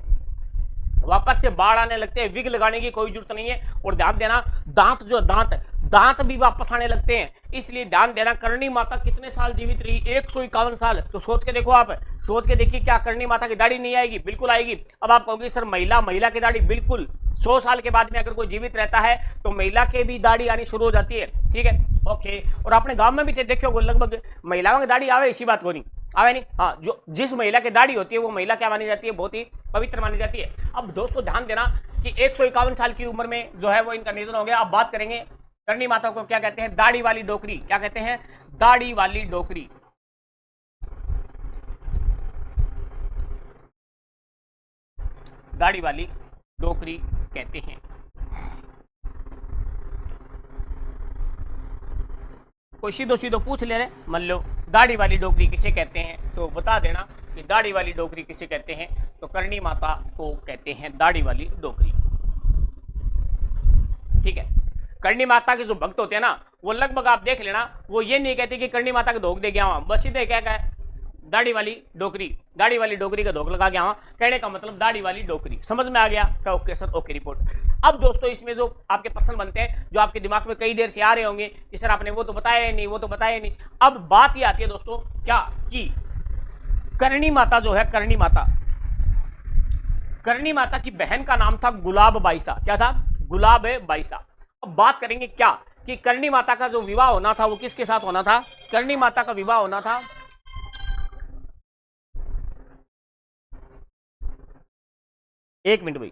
वापस से बाढ़ आने लगते हैं। विग लगाने की कोई जरूरत नहीं है। और ध्यान देना, दांत जो दांत भी वापस आने लगते हैं। इसलिए ध्यान देना, करणी माता कितने साल जीवित रही, 151 साल। तो सोच के देखो, आप सोच के देखिए, क्या करणी माता की दाढ़ी नहीं आएगी? बिल्कुल आएगी। अब आप कहोगे सर महिला की दाढ़ी, बिल्कुल 100 साल के बाद में अगर कोई जीवित रहता है तो महिला के भी दाढ़ी आनी शुरू हो जाती है। ठीक है ओके। और अपने गांव में भी देखो लगभग महिलाओं की दाढ़ी आवे, इसी बात को नहीं आवे नहीं। हाँ, जो जिस महिला की दाढ़ी होती है वो महिला क्या मानी जाती है, बहुत ही पवित्र मानी जाती है। अब दोस्तों ध्यान देना कि 151 साल की उम्र में जो है वो इनका निधन हो गया। अब बात करेंगे करणी माता को क्या कहते हैं, दाढ़ी वाली डोकरी। क्या कहते हैं, दाढ़ी वाली डोकरी। दाढ़ी वाली डोकरी कहते हैं। कोई सीधो पूछ ले रहे, मान लो दाढ़ी वाली डोकरी किसे कहते हैं, तो बता देना कि दाढ़ी वाली डोकरी किसे कहते हैं। तो करणी माता को कहते हैं दाढ़ी वाली डोकरी। ठीक है, करणी माता के जो भक्त होते हैं ना, वो लगभग आप देख लेना, वो ये नहीं कहते कि करणी माता का धोख दे गया वहां, बस सीधे क्या है, दाढ़ी वाली डोकरी का धोख लगा गया वहां। कहने का मतलब दाढ़ी वाली डोकरी। समझ में आ गया? Okay sir, okay report. अब दोस्तों इसमें जो आपके प्रश्न बनते हैं, जो आपके दिमाग में कई देर से आ रहे होंगे कि सर आपने वो तो बताया नहीं, वो तो बताया नहीं। अब बात ये आती है दोस्तों क्या कि करणी माता जो है, करणी माता की बहन का नाम था गुलाब बाईसा। क्या था? गुलाब बाईसा। अब बात करेंगे क्या कि करणी माता का जो विवाह होना था वो किसके साथ होना था? करणी माता का विवाह होना था, एक मिनट भाई,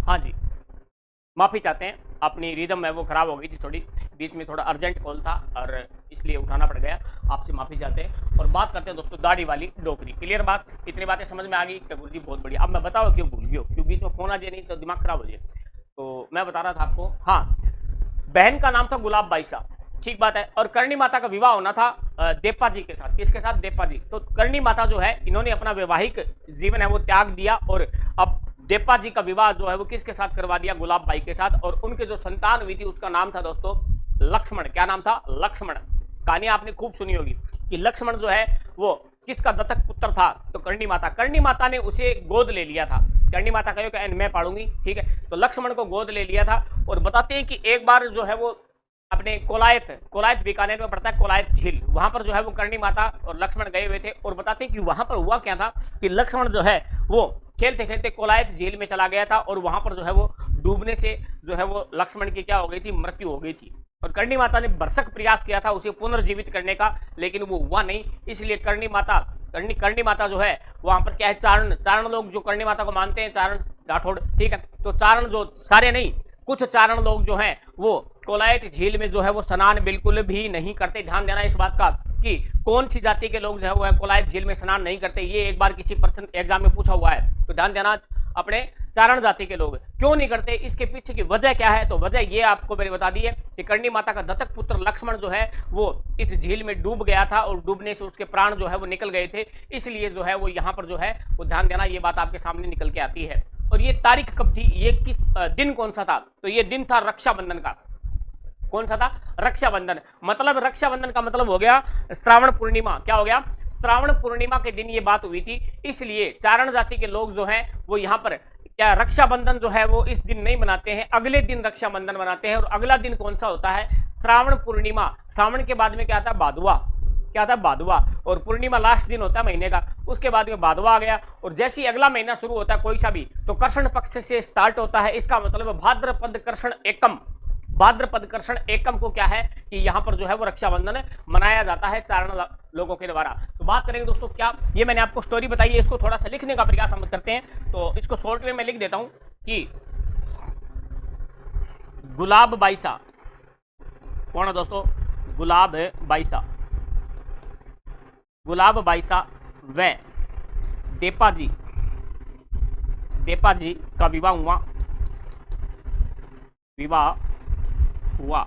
हाँ जी, माफी चाहते हैं, अपनी रिदम है वो खराब हो गई थी थोड़ी, बीच में थोड़ा अर्जेंट कॉल था और इसलिए उठाना पड़ गया, आपसे माफी चाहते हैं। और बात करते हैं दोस्तों दाढ़ी वाली डोकरी। क्लियर बात? इतनी बातें समझ में आ गई? गुरु जी बहुत बढ़िया। अब मैं बताओ क्यों भूल गया, क्यों बीच में फोन आ जाए नहीं तो दिमाग खराब हो जाए। तो मैं बता रहा था आपको, हाँ, बहन का नाम था गुलाब बाईसा। ठीक बात है। और करणी माता का विवाह होना था देप्पा जी के साथ। किसके साथ? देप्पा जी। तो करणी माता जो है इन्होंने अपना वैवाहिक जीवन है वो त्याग दिया और अब देप्पा जी का विवाह जो है वो किसके साथ करवा दिया? गुलाब बाई के साथ। और उनके जो संतान हुई थी उसका नाम था दोस्तों लक्ष्मण। क्या नाम था? लक्ष्मण। कहानी आपने खूब सुनी होगी कि लक्ष्मण जो है वो किसका दत्तक पुत्र था? तो करणी माता। करणी माता ने उसे गोद ले लिया था। करणी माता कहो कि मैं पालूंगी, ठीक है। तो लक्ष्मण को गोद ले लिया था। और बताते हैं कि एक बार जो है वो अपने कोलायत बीकानेर में पड़ता है, कोलायत झील, वहां पर जो है वो करणी माता और लक्ष्मण गए हुए थे। और बताते हैं कि वहां पर हुआ क्या था कि लक्ष्मण जो है वो खेलते खेलते कोलायत झील में चला गया था और वहां पर जो है वो डूबने से जो है वो लक्ष्मण की क्या हो गई थी? मृत्यु हो गई थी। और करणी माता ने भरसक प्रयास किया था उसे पुनर्जीवित करने का, लेकिन वो हुआ नहीं। इसलिए करणी माता जो है वहां पर क्या है? चारण लोग जो करणी माता को मानते हैं, चारण राठौड़, ठीक है। तो चारण जो सारे नहीं, कुछ चारण लोग जो हैं वो कोलायत झील में जो है वो स्नान बिल्कुल भी नहीं करते। ध्यान देना इस बात का कि कौन सी जाति के लोग जो है वो कोलायत झील में स्नान नहीं करते। ये एक बार किसी प्रश्न एग्जाम में पूछा हुआ है, तो ध्यान देना। अपने चारण जाति के लोग क्यों नहीं करते, इसके पीछे की वजह क्या है? तो वजह ये आपको मैंने बता दी है कि करणी माता का दत्तक पुत्र लक्ष्मण जो है वो इस झील में डूब गया था और डूबने से उसके प्राण जो है वो निकल गए थे। इसलिए जो है वो यहाँ पर जो है वो ध्यान देना, ये बात आपके सामने निकल के आती है। और ये तारीख कब थी? ये किस दिन कौन सा था? तो ये दिन था रक्षाबंधन का। कौन सा था? रक्षाबंधन। मतलब रक्षाबंधन का मतलब हो गया श्रावण पूर्णिमा। क्या हो गया? श्रावण पूर्णिमा के दिन ये बात हुई थी। इसलिए चारण जाति के लोग जो हैं वो यहाँ पर क्या रक्षाबंधन जो है वो इस दिन नहीं मनाते हैं, अगले दिन रक्षाबंधन मनाते हैं। और अगला दिन कौन सा होता है? श्रावण पूर्णिमा। श्रावण के बाद में क्या आता है? भादवा। क्या आता है? भादवा। और पूर्णिमा लास्ट दिन होता है महीने का, उसके बाद में भादवा आ गया। और जैसे ही अगला महीना शुरू होता है कोई सा भी, तो कृष्ण पक्ष से स्टार्ट होता है। इसका मतलब भाद्रपद कृष्ण एकम। भाद्रपद कृष्ण एकम को क्या है कि यहाँ पर जो है वो रक्षाबंधन मनाया जाता है चारण लोगों के द्वारा। तो बात करेंगे दोस्तों, क्या ये मैंने आपको स्टोरी बताई है, इसको थोड़ा सा लिखने का प्रयास हम करते हैं। तो इसको शॉर्ट में मैं लिख देता हूं कि गुलाब बाईसा। कौन है दोस्तों? गुलाब बाईसा। गुलाब बाईसा व देप्पा जी का विवाह हुआ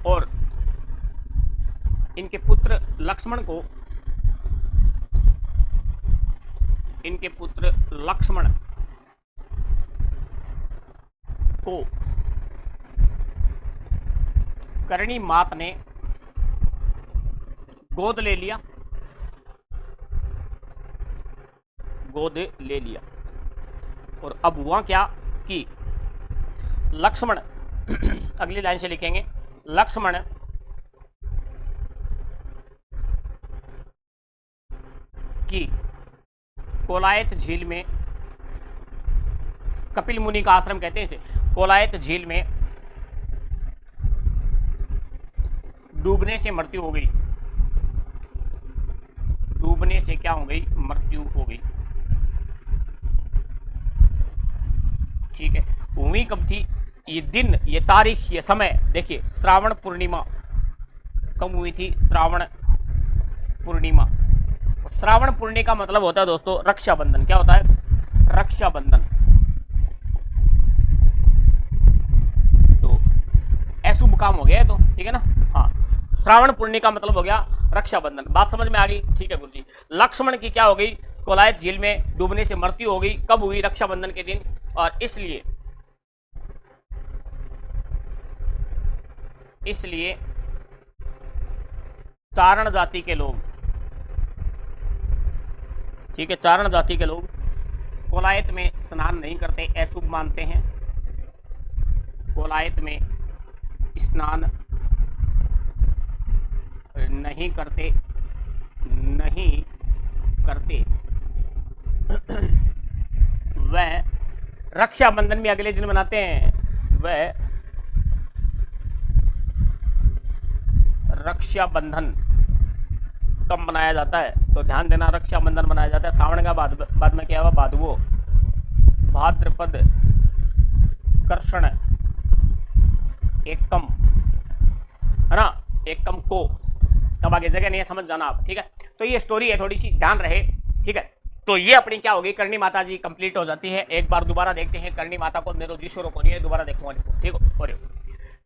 और इनके पुत्र लक्ष्मण को करणी माता ने गोद ले लिया। और अब हुआ क्या कि लक्ष्मण अगली लाइन से लिखेंगे, लक्ष्मण की कोलायत झील में, कपिल मुनि का आश्रम कहते हैं इसे, कोलायत झील में डूबने से मृत्यु हो गई। डूबने से क्या हो गई? मृत्यु हो गई। ठीक है। हुई कब थी? ये दिन, ये तारीख, ये समय देखिए, श्रावण पूर्णिमा कब हुई थी? श्रावण पूर्णिमा। श्रावण पूर्णिमा का मतलब होता है दोस्तों रक्षाबंधन। क्या होता है? रक्षाबंधन। तो अशुभ काम हो गया तो, ठीक है ना। हाँ, श्रावण पूर्णिमा का मतलब हो गया रक्षाबंधन। बात समझ में आ गई? ठीक है गुरु जी। लक्ष्मण की क्या हो गई? कोलायत झील में डूबने से मृत्यु हो गई। कब हुई? रक्षाबंधन के दिन। और इसलिए चारण जाति के लोग, ठीक है, चारण जाति के लोग कोलायत में स्नान नहीं करते, अशुभ मानते हैं। कोलायत में स्नान नहीं करते वह रक्षाबंधन भी अगले दिन मनाते हैं। वह रक्षाबंधन कब मनाया जाता है? तो ध्यान देना, रक्षाबंधन मनाया जाता है सावन का बाद में क्या हुआ? भादवो। भाद्रपद कृष्ण एकम, है ना, एकम को। तब आगे जगह नहीं है, समझ जाना आप, ठीक है। तो ये स्टोरी है, थोड़ी सी ध्यान रहे, ठीक है। तो ये अपनी क्या होगी? करणी माता जी कंप्लीट हो जाती है। एक बार दोबारा देखते हैं करणी माता को, मेरो जीश्वरों को नहीं है, दोबारा देखूंगा, ठीक हो।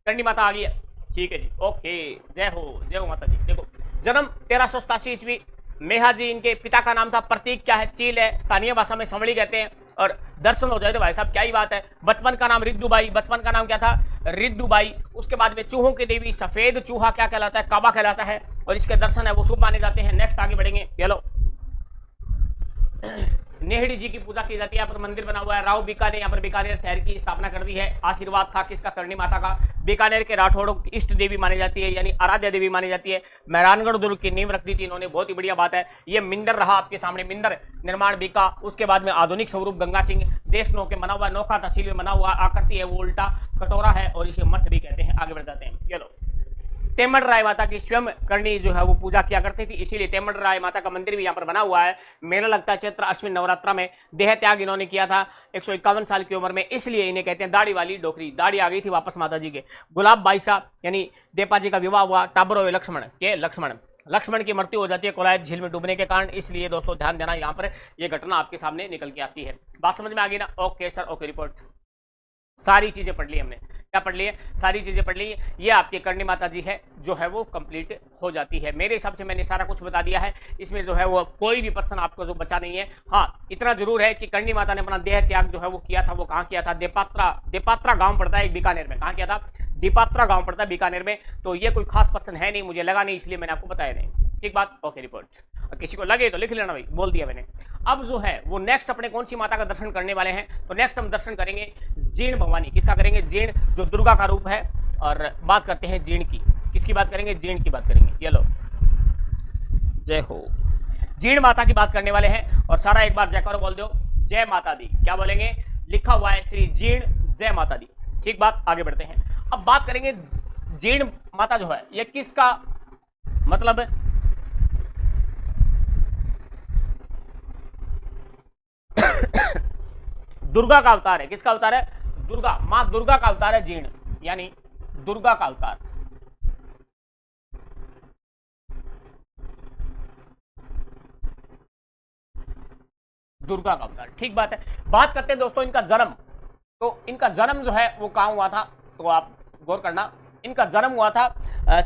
करणी माता आ गई है, ठीक है जी, ओके, जय हो माता जी। देखो जन्म 1387 ईस्वी, मेहा जी इनके पिता का नाम था, प्रतीक क्या है, चील है, स्थानीय भाषा में संवड़ी कहते हैं, और दर्शन हो जाए तो भाई साहब क्या ही बात है। बचपन का नाम रिद्दुबाई, बचपन का नाम क्या था, रिद्दुबाई। उसके बाद में चूहों की देवी, सफेद चूहा क्या कहलाता है, काबा कहलाता है, और इसके दर्शन है वो शुभ माने जाते हैं। नेक्स्ट आगे बढ़ेंगे, ये लो नेहड़ी जी की पूजा की जाती है, यहाँ पर मंदिर बना हुआ है। राव बीका ने यहाँ पर बीकानेर शहर की स्थापना कर दी है। आशीर्वाद था किसका, करणी माता का। बीकानेर के राठौड़ों की इष्ट देवी मानी जाती है, यानी आराध्य देवी मानी जाती है। मेहरानगढ़ दुर्ग की नींव रख दी थी इन्होंने, बहुत ही बढ़िया बात है। ये मिंदर रहा आपके सामने, मिंदर निर्माण बीका। उसके बाद में आधुनिक स्वरूप गंगा सिंह, देश नौ के बना हुआ, नौका तहसील में बना हुआ, आकृति है वो उल्टा कटोरा है, और इसे मठ भी कहते हैं। आगे बढ़ जाते हैं, ये लो तेमड़ राय माता की स्वयं करणी जो है वो पूजा किया करती थी, इसीलिए तेमड़ राय माता का मंदिर भी यहाँ पर बना हुआ है। मेला लगता है चैत्र अश्विन नवरात्रा में। देह त्याग इन्होंने किया था 151 साल की उम्र में, इसलिए इन्हें कहते हैं दाढ़ी वाली डोकरी। दाढ़ी आ गई थी वापस माता जी के। गुलाब बाईसा यानी देपा जी का विवाह हुआ, टाबर हुए लक्ष्मण के, लक्ष्मण की मृत्यु हो जाती है कोलायत झील में डूबने के कारण, इसलिए दोस्तों ध्यान देना, यहाँ पर यह घटना आपके सामने निकल के आती है। बात समझ में आ गई ना? Okay sir, okay report. सारी चीजें पढ़ ली हमने, क्या पढ़ ली है, सारी चीजें पढ़ ली। ये आपकी करणी माता जी है जो है वो कंप्लीट हो जाती है। मेरे हिसाब से मैंने सारा कुछ बता दिया है, इसमें जो है वो कोई भी पर्सन आपको जो बचा नहीं है। हाँ इतना जरूर है कि करणी माता ने अपना देह त्याग जो है वो किया था, वो कहाँ किया था, देपात्रा गांव पड़ता है एक बीकानेर में। कहाँ किया था, दीपात्रा गांव पड़ता है बीकानेर में। तो ये कोई खास पर्सन है नहीं, मुझे लगा नहीं, इसलिए मैंने आपको बताया नहीं। ठीक बात, ओके रिपोर्ट। किसी को लगे तो लिख लेना भाई, बोल दिया मैंने। अब जो है वो नेक्स्ट अपने कौन सी माता का दर्शन करने वाले हैं, तो नेक्स्ट हम दर्शन करेंगे जीर्ण भवानी। किसका करेंगे, जीर्ण, जो दुर्गा का रूप है। और बात करते हैं जीर्ण की, किसकी बात करेंगे, जीर्ण की बात करेंगे। ये लो जय हो, जीर्ण माता की बात करने वाले हैं। और सारा एक बार जयकारो बोल दो, जय माता दी। क्या बोलेंगे, लिखा हुआ है श्री जीर्ण जय माता दी। ठीक बात, आगे बढ़ते हैं। अब बात करेंगे जीर्ण माता जो है ये किसका मतलब दुर्गा का अवतार है। किसका अवतार है, दुर्गा, मां दुर्गा का अवतार है जीर्ण, यानी दुर्गा का अवतार। दुर्गा का अवतार, ठीक बात है। बात करते हैं दोस्तों इनका जन्म। तो इनका जन्म जो है वो कहां हुआ था, तो आप गौर करना। इनका जन्म हुआ था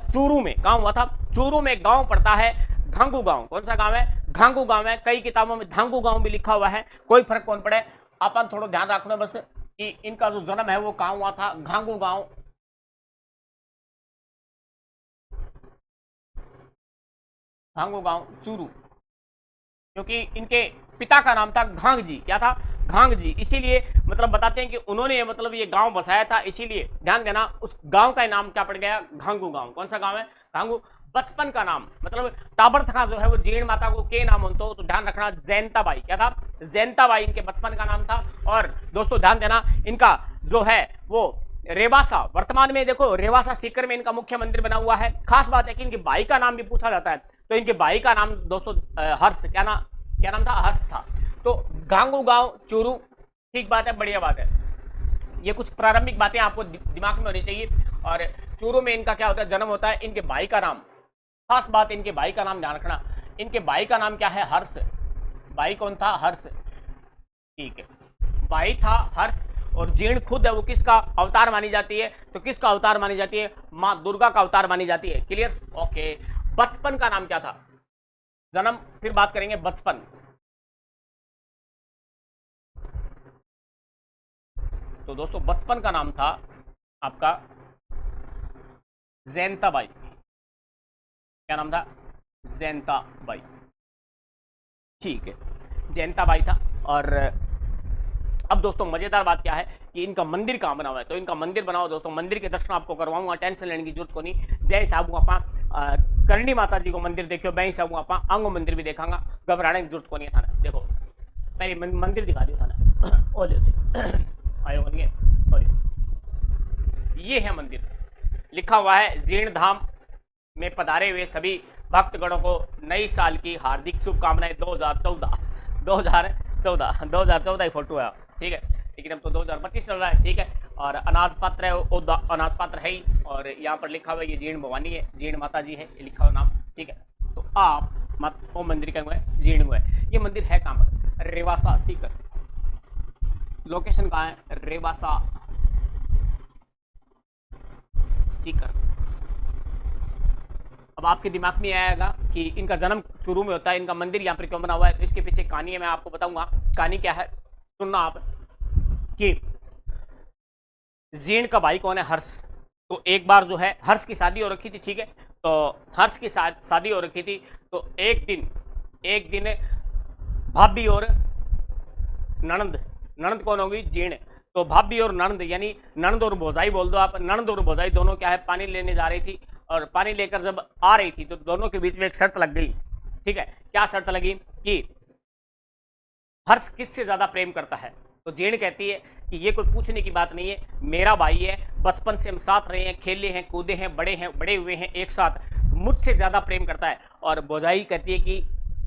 चूरू में। कहां हुआ था, चूरू में एक गांव पड़ता है घांगू गांव। कौन सा गांव है, घांगू गांव है। कई किताबों में धांगू गांव भी लिखा हुआ है, कोई फर्क कौन पड़े। अपन थोड़ा ध्यान रखना बस कि इनका जो जन्म है वो कहां हुआ था, घांगू गांव। घांगू गांव चूरू, क्योंकि इनके पिता का नाम था घांग जी। क्या था, घांग जी। इसीलिए मतलब बताते हैं कि उन्होंने मतलब ये गांव बसाया था, इसीलिए ध्यान देना उस गांव का नाम क्या पड़ गया, घांगू गांव। कौन सा गांव है, घांगू। बचपन का नाम मतलब टाबर था जो है वो जीर्ण माता को के नाम होता, तो ध्यान रखना जैनताबाई। क्या था, जैनताबाई इनके बचपन का नाम था। और दोस्तों ध्यान देना इनका जो है वो रेवासा, वर्तमान में देखो रेवासा सीकर में इनका मुख्य मंदिर बना हुआ है। खास बात है कि इनके भाई का नाम भी पूछा जाता है, तो इनके भाई का नाम दोस्तों हर्ष, क्या नाम था, हर्ष था। तो घांगू गांव चूरू, ठीक बात है, बढ़िया बात है। ये कुछ प्रारंभिक बातें आपको दिमाग में होनी चाहिए। और चूरू में इनका क्या होता है, जन्म होता है। इनके भाई का नाम, खास बात, इनके भाई का नाम ध्यान रखना। इनके भाई का नाम क्या है, हर्ष। भाई कौन था, हर्ष, ठीक है, भाई था हर्ष। और जीर्ण खुद है वो किसका अवतार मानी जाती है, तो किसका अवतार मानी जाती है, मां दुर्गा का अवतार मानी जाती है। Clear, okay. बचपन का नाम क्या था, जन्म फिर बात करेंगे बचपन। तो दोस्तों बचपन का नाम था आपका जैनताबाई। क्या नाम था, जैनताबाई, ठीक है, जैनताबाई था। और अब दोस्तों मजेदार बात क्या है कि इनका मंदिर कहाँ बना हुआ है, तो इनका मंदिर बनाओ दोस्तों, मंदिर के दर्शन आपको करवाऊंगा, टेंशन लेने की जरूरत को नहीं। जय साबू आपा करणी माता जी को मंदिर देखियो, मैं साबू आपा अंगो मंदिर भी देखांगा, घबराने की जरूरत को नहीं था ना। देखो पहले मंदिर दिखा दिया था ना, और आयो बनिए। और ये है मंदिर, लिखा हुआ है जीर्ण धाम में पधारे हुए सभी भक्तगणों को नई साल की हार्दिक शुभकामनाएं। 2014 ही फोटो है, ठीक है, लेकिन अब तो 2025 चल रहा है, ठीक है। और अनाज पात्र है, अनाज पात्र है ही। और यहाँ पर लिखा हुआ है ये जीर्ण भवानी है, जीर्ण माता जी है, ये लिखा हुआ नाम, ठीक है। तो आप मत वो मंदिर का हुआ है, जीर्ण हुआ है। ये मंदिर है कहाँ पर, रेवासा सीकर। लोकेशन कहाँ है, रेवासा सीकर। अब आपके दिमाग में आएगा कि इनका जन्म शुरू में होता है, इनका मंदिर यहाँ पर क्यों बना हुआ है, तो इसके पीछे कहानी है, मैं आपको बताऊंगा। कहानी क्या है सुनना आप, कि जीण का भाई कौन है, हर्ष। तो एक बार जो है हर्ष की शादी हो रखी थी, ठीक है, तो हर्ष की शादी हो रखी थी, तो एक दिन भाभी और ननंद कौन होगी, जीण। तो भाभी और ननंद, यानी ननंद और भौजाई बोल दो आप, ननंद और भौजाई दोनों क्या है पानी लेने जा रही थी, और पानी लेकर जब आ रही थी तो दोनों के बीच में एक शर्त लग गई, ठीक है। क्या शर्त लगी कि हर्ष किससे ज्यादा प्रेम करता है। तो जीण कहती है कि ये कोई पूछने की बात नहीं है, मेरा भाई है, बचपन से हम साथ रहे हैं, खेले हैं, कूदे हैं, बड़े हुए हैं एक साथ, मुझसे ज्यादा प्रेम करता है। और भौजाई कहती है कि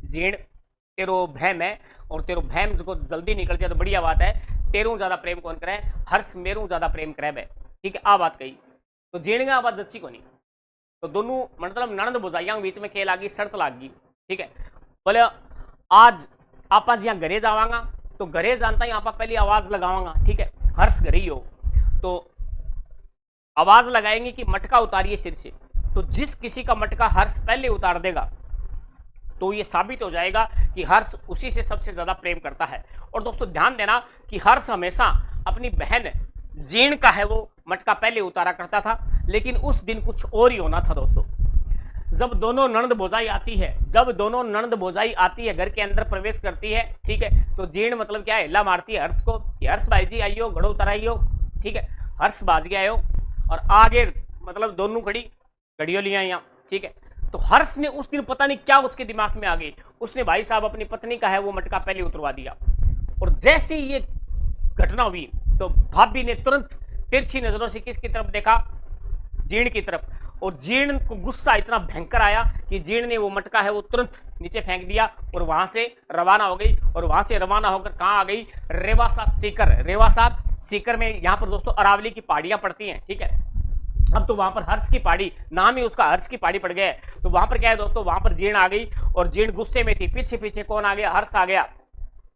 जीण तेरो भैम है, और तेरो भैम को जल्दी निकल जाए तो बढ़िया बात है, तेरू ज्यादा प्रेम कौन करे, हर्ष मेरू ज्यादा प्रेम करे बे, ठीक है। आ बात कही तो जीण का बात दच्ची को नहीं, तो दोनों मतलब ननद भौजाइया के बीच में खेल आ गई, शर्त लाग गई, ठीक है। बोले आज आप यहाँ घरे जावांगा, तो घरे जानता ही आप पहले आवाज लगावांगा, ठीक है, हर्ष घरे ही हो, तो आवाज लगाएंगे कि मटका उतारिए सिर से। तो जिस किसी का मटका हर्ष पहले उतार देगा तो ये साबित हो जाएगा कि हर्ष उसी से सबसे ज्यादा प्रेम करता है। और दोस्तों ध्यान देना कि हर्ष हमेशा अपनी बहन जीण का है वो मटका पहले उतारा करता था, लेकिन उस दिन कुछ और ही होना था दोस्तों। जब दोनों ननद भौजाई आती है घर के अंदर प्रवेश करती है, ठीक है, तो जीण मतलब क्या है, हिला मारती है हर्ष को कि हर्ष भाई जी आइयो, घड़ो उतराइयो, ठीक है। हर्ष बाज गया आयो, और आगे मतलब दोनों खड़ी घड़ियों लिया यहाँ, ठीक है। तो हर्ष ने उस दिन पता नहीं क्या उसके दिमाग में आ गई, उसने भाई साहब अपनी पत्नी का है वो मटका पहले उतरवा दिया। और जैसे ही ये घटना हुई तो भाभी ने तुरंत तिरछी नजरों से किसकी तरफ देखा, जीण की तरफ। और जीण को गुस्सा इतना भयंकर आया कि जीण ने वो मटका है वो तुरंत नीचे फेंक दिया और वहां से रवाना हो गई। और वहां से रवाना होकर कहां आ गई, रेवासा सीकर। रेवासा सीकर में यहां पर दोस्तों अरावली की पहाड़ियां पड़ती हैं, ठीक है। अब तो वहां पर हर्ष की पहाड़ी, नाम ही उसका हर्ष की पहाड़ी पड़ गया है। तो वहां पर क्या है दोस्तों, वहां पर जीण आ गई और जीण गुस्से में थी। पीछे पीछे कौन आ गया, हर्ष आ गया।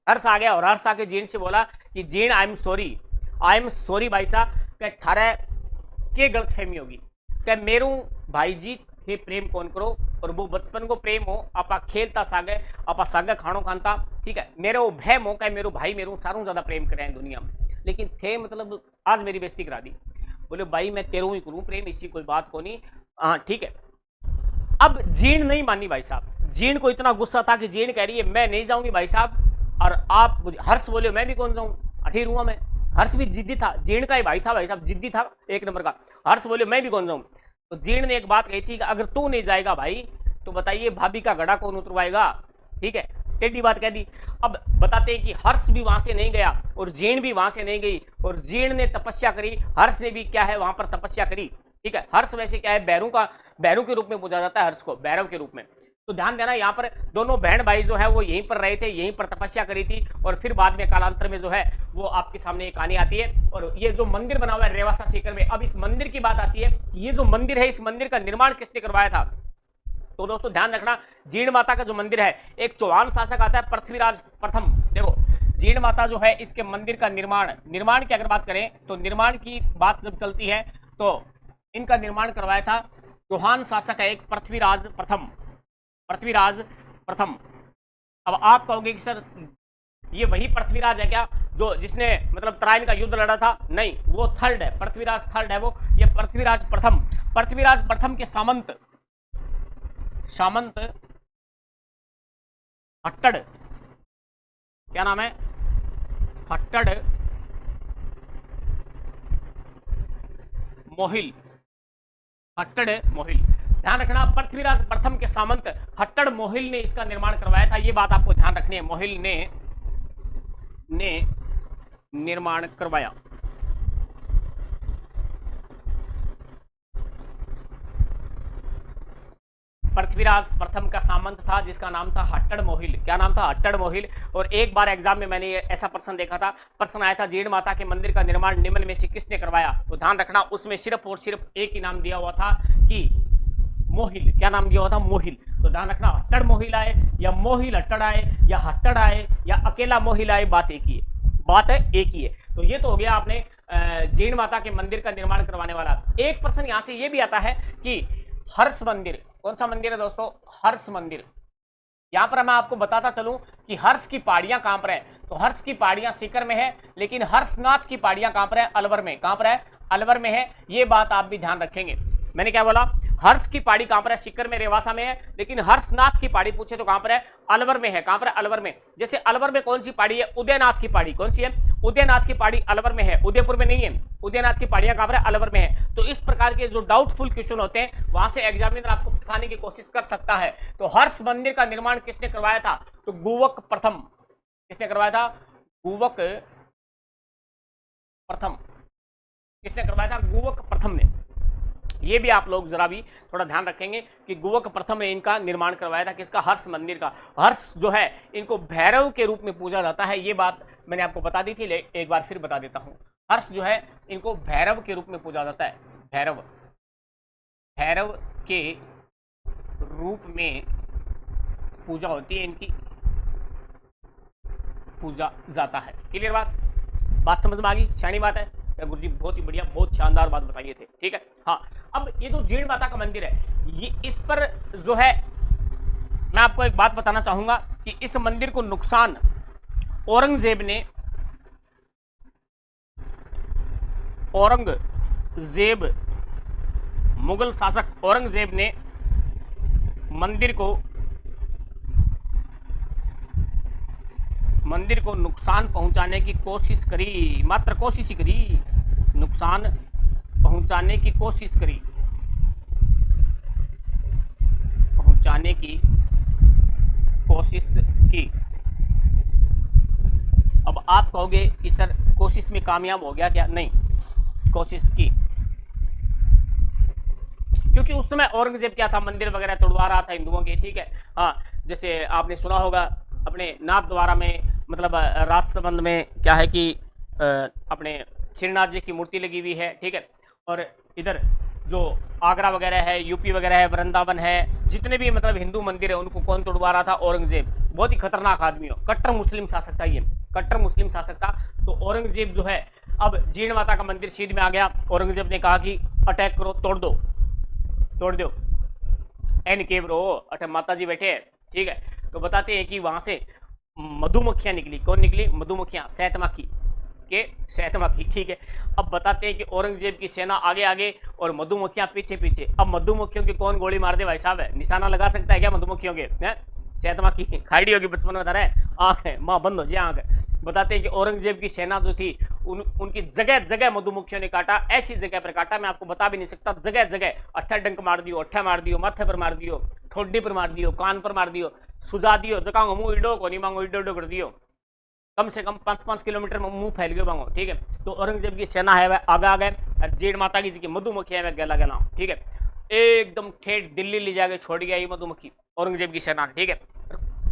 और हर्ष आके जीण से बोला कि जीण आई एम सॉरी भाई साहब, थारा के गलत फहमी होगी, क्या मेरू भाई जी थे प्रेम कौन करो, और वो बचपन को प्रेम हो, आपा खेलता सागे, आपा सागे खानो खानता, ठीक है। मेरे वो भय मो का मेरो भाई मेरू सारों ज्यादा प्रेम करे दुनिया में, लेकिन थे मतलब आज मेरी बेइज्जती करा दी। बोले भाई मैं तेरू ही करूं प्रेम, इसी कोई बात को नहीं, हाँ ठीक है। अब जीण नहीं मानी भाई साहब, जीण को इतना गुस्सा था कि जीण कह रही है मैं नहीं जाऊंगी भाई साहब, और आप हर्ष बोले मैं भी कौन जाऊं, अठीर हुआ मैं। हर्ष भी जिद्दी था, जीण का ही भाई था भाई साहब, जिद्दी था एक नंबर का। हर्ष बोले मैं भी कौन जाऊं। तो जीण ने एक बात कही थी कि अगर तू नहीं जाएगा भाई तो बताइए भाभी का घड़ा कौन उतरवाएगा, ठीक है, टेढ़ी बात कह दी। अब बताते हैं कि हर्ष भी वहां से नहीं गया और जीण भी वहां से नहीं गई, और जीण ने तपस्या करी, हर्ष ने भी क्या है वहां पर तपस्या करी, ठीक है। हर्ष वैसे क्या है बैरू के रूप में पूजा जाता है हर्ष को, भैरव के रूप में। तो ध्यान देना यहाँ पर दोनों बहन भाई जो है वो यहीं पर रहे थे, यहीं पर तपस्या करी थी, और फिर बाद में कालांतर में जो है वो आपके सामने एक कहानी आती है। और ये जो मंदिर बना हुआ है रेवासा सीकर में, अब इस मंदिर की बात आती है कि ये जो मंदिर है इस मंदिर का निर्माण किसने करवाया था। तो दोस्तों ध्यान रखना, जीण माता का जो मंदिर है, एक चौहान शासक आता है पृथ्वीराज प्रथम। देखो जीण माता जो है इसके मंदिर का निर्माण की अगर बात करें तो निर्माण की बात जब चलती है तो इनका निर्माण करवाया था चौहान शासक है एक पृथ्वीराज प्रथम। अब आप कहोगे कि सर ये वही पृथ्वीराज है क्या जो जिसने मतलब तराइन का युद्ध लड़ा था, नहीं वो थर्ड है, पृथ्वीराज थर्ड है वो, ये पृथ्वीराज प्रथम के सामंत हट्टड़, क्या नाम है, हट्टड़ मोहिल। ध्यान रखना पृथ्वीराज प्रथम के सामंत हट्टड़ मोहिल ने इसका निर्माण करवाया था, ये बात आपको ध्यान रखनी है, मोहिल ने निर्माण करवाया। पृथ्वीराज प्रथम का सामंत था जिसका नाम था हट्टड़ मोहिल। क्या नाम था, हट्टड़ मोहिल। और एक बार एग्जाम में मैंने ऐसा प्रश्न देखा था, प्रश्न आया था जीण माता के मंदिर का निर्माण निम्न में से किसने करवाया। तो ध्यान रखना उसमें सिर्फ और सिर्फ एक ही नाम दिया हुआ था कि मोहिल। क्या नाम दिया हुआ था, मोहिल। तो ध्यान रखना हट्टड़ मोहिल आए या मोहिल हट्टड़ आए या हट्टड़ आए या अकेला मोहिल आए, बात एक ही है। तो ये तो हो गया आपने जीण माता के मंदिर का निर्माण करवाने वाला। एक प्रश्न यहां से यह भी आता है कि हर्ष मंदिर, कौन सा मंदिर है दोस्तों? हर्ष मंदिर। यहां पर मैं आपको बताता चलूं कि हर्ष की पहाड़ियां कहां पर है, तो हर्ष की पहाड़ियां सीकर में है, लेकिन हर्षनाथ की पहाड़ियां कहां पर है? अलवर में। कहां पर है? अलवर में है। ये बात आप भी ध्यान रखेंगे। मैंने क्या बोला? हर्ष की पहाड़ी कहां पर है? सीकर में, रेवासा में है, लेकिन हर्षनाथ की पहाड़ी पूछे तो कहां पर है? अलवर में है। कहां पर है? अलवर में। जैसे अलवर में कौन सी पहाड़ी है? उदयनाथ की पहाड़ी। कौन सी है? उदयनाथ की पहाड़ी अलवर में है, उदयपुर में नहीं है। उदयनाथ की पहाड़ियां कहां पर है? अलवर में है। तो इस प्रकार के जो डाउटफुल क्वेश्चन होते हैं वहां से एग्जामिनर आपको फंसाने की कोशिश कर सकता है। तो हर्ष मंदिर का निर्माण किसने करवाया था? तो गुवक प्रथम। किसने करवाया था? गुवक प्रथम। किसने करवाया था? गुवक प्रथम ने। ये भी आप लोग जरा भी थोड़ा ध्यान रखेंगे कि गुवक प्रथम ने इनका निर्माण करवाया था। किसका? हर्ष मंदिर का। हर्ष जो है इनको भैरव के रूप में पूजा जाता है। ये बात मैंने आपको बता दी थी, एक बार फिर बता देता हूं। हर्ष जो है इनको भैरव के रूप में पूजा जाता है। भैरव, भैरव के रूप में पूजा होती है, इनकी पूजा जाता है। क्लियर बात? बात समझ में आ गई? शानी बात है गुरु जी, बहुत ही बढ़िया, बहुत शानदार बात बताइए थे। ठीक है। हाँ, अब ये जो जीण माता का मंदिर है, ये इस पर जो है मैं आपको एक बात बताना चाहूंगा कि इस मंदिर को नुकसान औरंगजेब ने, औरंगजेब, मुगल शासक औरंगजेब ने मंदिर को नुकसान पहुंचाने की कोशिश करी, मात्र कोशिश ही करी, नुकसान पहुंचाने की कोशिश करी, पहुंचाने की कोशिश की। अब आप कहोगे कि सर कोशिश में कामयाब हो गया क्या? नहीं, कोशिश की, क्योंकि उस समय औरंगजेब क्या था, मंदिर वगैरह तोड़वा रहा था हिंदुओं के। ठीक है। हाँ, जैसे आपने सुना होगा अपने नाथ द्वारा में, मतलब राजसमंद में क्या है कि अपने श्रीनाथ जी की मूर्ति लगी हुई है। ठीक है। और इधर जो आगरा वगैरह है, यूपी वगैरह है, वृंदावन है, जितने भी मतलब हिंदू मंदिर है उनको कौन तोड़वा रहा था? औरंगजेब। बहुत ही खतरनाक आदमी हो, कट्टर मुस्लिम शासक था ये, कट्टर मुस्लिम शासक था। तो औरंगजेब जो है, अब जीण माता का मंदिर सीध में आ गया, औरंगजेब ने कहा कि अटैक करो, तोड़ दो, तोड़ दो। एन के ब्रो, अटे माता जी बैठे हैं। ठीक है। तो बताते हैं कि वहां से मधुमक्खियां निकली। कौन निकली? मधुमक्खियां, शहतमक्खी के, शहतमक्खी। ठीक है। अब बताते हैं कि औरंगजेब की सेना आगे आगे और मधुमक्खियां पीछे पीछे। अब मधुमक्खियों की कौन गोली मार दे भाई साहब? है निशाना लगा सकता है क्या मधुमक्खियों के? शहतमक्खी खाड़ी होगी बचपन में, बता रहे आंख है माँ बंद हो जाए आंख। बताते हैं कि औरंगजेब की सेना जो थी उनकी जगह जगह मधुमक्खियों ने काटा, ऐसी जगह पर काटा मैं आपको बता भी नहीं सकता। जगह जगह अट्ठा डंक मार दियो, अट्ठा मार दियो, माथे पर मार दियो, ठोडी पर मार दियो, कान पर मार दियो, सुझा दियो, जका मुंह इडो को नहीं मांगो, इडो इडो कर दियो। कम से कम 5-5 किलोमीटर में मुंह फैल गयो मांगो। ठीक है। तो औरंगजेब की सेना है वह आगे आगे, जेठ माता की मधुमक्खी है वह गला गला। ठीक है। एकदम ठेठ दिल्ली ले जाके छोड़ गया ये मधुमक्खी औरंगजेब की सेना। ठीक है।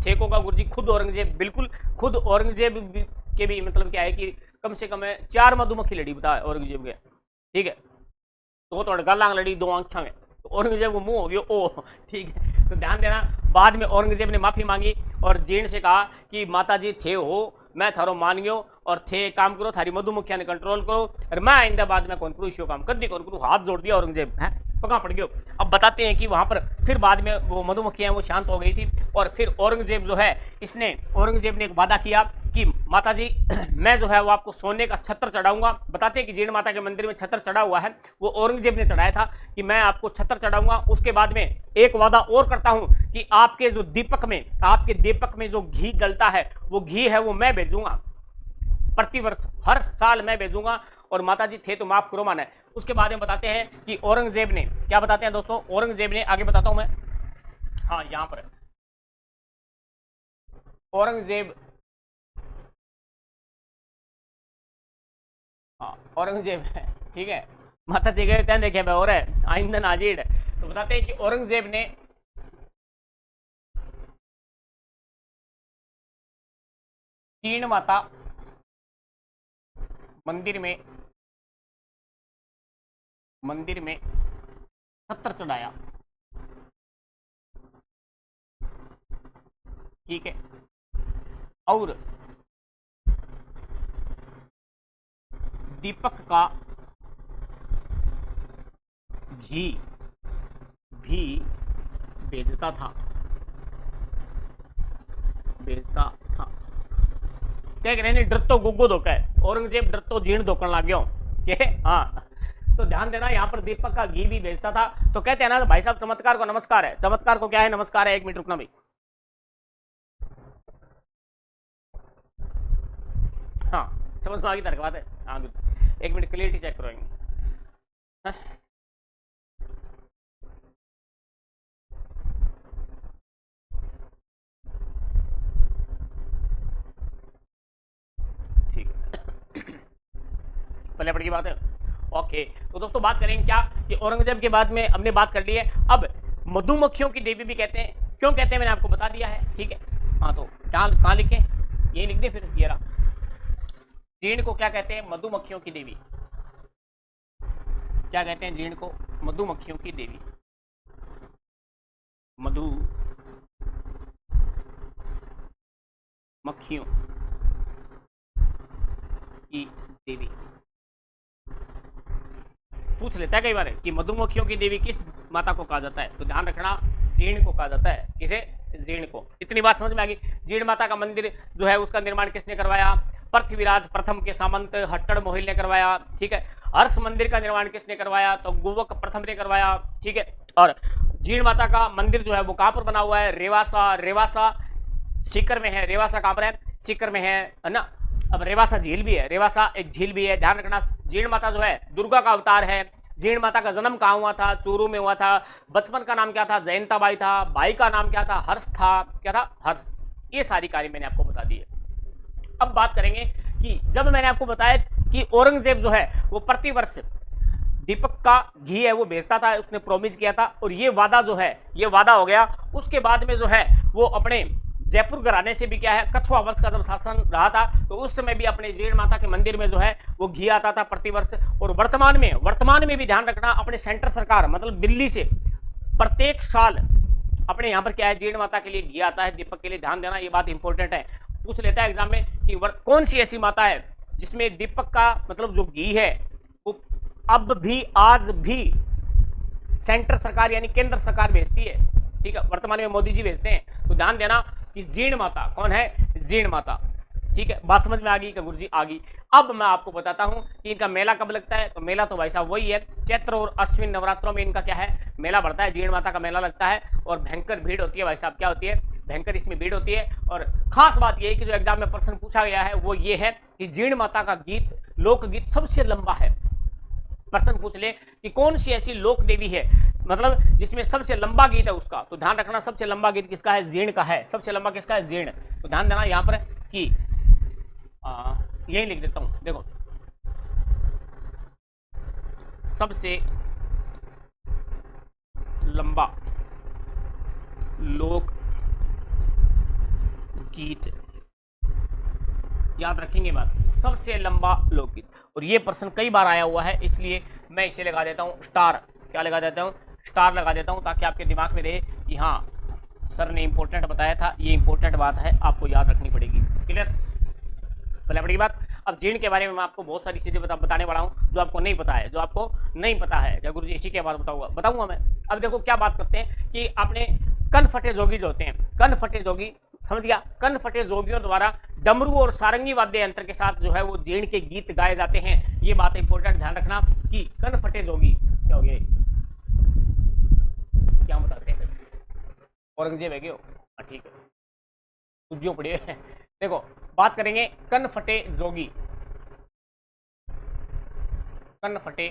ठेकों का गुरुजी खुद औरंगजेब, बिल्कुल खुद औरंगजेब के भी मतलब क्या है कि कम से कम 4 मधुमक्खी लड़ी बता औरंगजेब के। ठीक है। तो थोड़ा गलांग लड़ी 2 आंखा में, तो औरंगजेब को मुंह हो गया ओ। ठीक है। तो ध्यान देना, बाद में औरंगजेब ने माफी मांगी और जीण से कहा कि माता जी थे हो, मैं थारो मान गयो और थे काम करो, थारी मधुमक्खिया ने कंट्रोल करो और मैं आइंदा बाद में कौन करूँ इश्यो काम कदी कौन करूँ। हाथ जोड़ दिया औरंगजेब है, पका पड़ गयो। अब बताते हैं कि वहां पर फिर बाद में वो मधुमक्खियां वो शांत हो गई थी और फिर औरंगजेब जो है औरंगजेब ने एक वादा किया कि माता जी मैं जो है वो आपको सोने का छत्र चढ़ाऊंगा। बताते हैं कि जीण माता के मंदिर में छत्र चढ़ा हुआ है, वो औरंगजेब ने चढ़ाया था कि मैं आपको छत्र चढ़ाऊंगा। उसके बाद में एक वादा और करता हूं कि आपके जो दीपक में जो घी गलता है वो घी है वो मैं भेजूंगा प्रतिवर्ष, हर साल मैं भेजूंगा और माता जी थे तो माफ करो माना है। उसके बाद में बताते हैं कि औरंगजेब ने क्या बताते हैं दोस्तों, औरंगजेब ने आगे बताता हूं मैं। हाँ, यहां पर औरंगजेब, हाँ औरंगजेब है। ठीक है। माता जी गए तैन देखे और है आइंदन आजीड़। तो बताते हैं कि औरंगजेब ने तीन माता मंदिर में छत्र चढ़ाया। ठीक है। और दीपक का घी भी बेचता था, क्या कह रहे हैं, डर तो गुग्गो धोखा है, औरंगजेब डर तो जीर्ण धोकन लग गया के। हाँ, तो ध्यान देना, यहाँ पर दीपक का घी भी बेचता था। तो कहते हैं ना भाई साहब, चमत्कार को नमस्कार है, चमत्कार को क्या है, नमस्कार है। 1 मिनट रुकना भाई। हाँ, समझ में आ गई तरह बात है। हाँ, 1 मिनट क्लियरिटी चेक करोगे। हाँ? ठीक है, पहले पढ़ की बात है। ओके, तो दोस्तों बात करेंगे क्या कि औरंगजेब के बाद में हमने बात कर ली है। अब मधुमक्खियों की देवी भी कहते हैं, क्यों कहते हैं मैंने आपको बता दिया है। ठीक है, हाँ, तो कहाँ लिखे, यही लिख दे फिर। ये रहा, जीर्ण को क्या कहते हैं, मधुमक्खियों की देवी। क्या कहते हैं जीर्ण को, मधुमक्खियों की देवी, मधु मक्खियों की देवी। पूछ लेता है कई बार कि मधुमक्खियों की देवी किस माता को कहा जाता है, तो ध्यान रखना, जीर्ण को कहा जाता है। किसे, जीर्ण को। इतनी बात समझ में आ गई। जीर्ण माता का मंदिर जो है उसका निर्माण किसने करवाया, पृथ्वीराज प्रथम के सामंत हट्टड़ मोहिल ने करवाया। ठीक है, हर्ष मंदिर का निर्माण किसने करवाया, तो गुवक प्रथम ने करवाया। ठीक है, और जीर्ण माता का मंदिर जो है वो कहां पर बना हुआ है, रेवासा सीकर में है। रेवासा कहां पर है, सीकर में है ना। अब रेवासा झील भी है, रेवासा एक झील भी है। ध्यान रखना, जीर्ण माता जो है दुर्गा का अवतार है। जीर्ण माता का जन्म कहाँ हुआ था, चूरू में हुआ था। बचपन का नाम क्या था, जयंताबाई था। भाई का नाम क्या था, हर्ष था। क्या था, हर्ष। ये सारी कार्य मैंने आपको बता दी है। अब बात करेंगे कि जब मैंने आपको बताया कि औरंगजेब जो है वो प्रतिवर्ष दीपक का घी है वो बेचता था, उसने प्रॉमिस किया था, और ये वादा जो है ये वादा हो गया। उसके बाद में जो है वो अपने जयपुर घराने से भी क्या है, कछुआ वंश का जब शासन रहा था तो उस समय भी अपने जीर्ण माता के मंदिर में जो है वो घी आता था प्रतिवर्ष। और वर्तमान में भी ध्यान रखना, अपने सेंटर सरकार मतलब दिल्ली से प्रत्येक साल अपने यहाँ पर क्या है, जीर्ण माता के लिए घी आता है, दीपक के लिए। ध्यान देना, ये बात इंपॉर्टेंट है, पूछ लेता है एग्जाम में कि कौन सी ऐसी माता है जिसमें दीपक का मतलब जो घी है वो अब भी आज भी सेंटर सरकार यानी केंद्र सरकार भेजती है। ठीक है, वर्तमान में मोदी जी भेजते हैं। तो ध्यान देना कि जीर्ण माता कौन है, जीर्ण माता। ठीक है, बात समझ में आ गई क्या गुरु जी, आ गई। अब मैं आपको बताता हूं कि इनका मेला कब लगता है। तो मेला तो भाई साहब वही है, चैत्र और अश्विन नवरात्रों में इनका क्या है, मेला बढ़ता है, जीर्ण माता का मेला लगता है। और भयंकर भीड़ होती है भाई साहब, क्या होती है, भयंकर इसमें भीड़ होती है। और खास बात यह है कि जो एग्जाम में प्रश्न पूछा गया है वो ये है कि जीर्ण माता का गीत, लोकगीत सबसे लंबा है। प्रश्न पूछ ले कि कौन सी ऐसी लोक देवी है मतलब जिसमें सबसे लंबा गीत है उसका, तो ध्यान रखना सबसे लंबा गीत किसका है, जीर्ण का है। सबसे लंबा किसका है, जीर्ण। तो ध्यान देना यहां पर कि यही लिख देता हूं, देखो सबसे लंबा लोक गीत, याद रखेंगे बात, सबसे लंबा लोकगीत। और ये प्रश्न कई बार आया हुआ है, इसलिए मैं इसे लगा देता हूं स्टार। क्या लगा देता हूं, स्टार लगा देता हूं, ताकि आपके दिमाग में रहे कि हाँ सर ने इंपॉर्टेंट बताया था, ये इंपॉर्टेंट बात है, आपको याद रखनी पड़ेगी। क्लियर, पहले बड़ी बात। अब जीर्ण के बारे में मैं आपको बहुत सारी चीजें बताने वाला हूं जो आपको नहीं पता है, क्या गुरु जी इसी के बाद बताऊंगा मैं। अब देखो क्या बात करते हैं कि आपने कन फटे जोगी जो होते हैं, कन फटे जोगी समझ गया, कन फटे जोगियों द्वारा डमरू और सारंगी वाद्य यंत्र के साथ जो है वो जीर्ण के गीत गाए जाते हैं। ये बात इंपॉर्टेंट ध्यान रखना कि कन फटे जोगी क्या हो गए, क्या बताते हैं, औरंगजेब है क्यों, ठीक है सूझियों पड़े देखो बात करेंगे कन फटे जोगी, कन फटे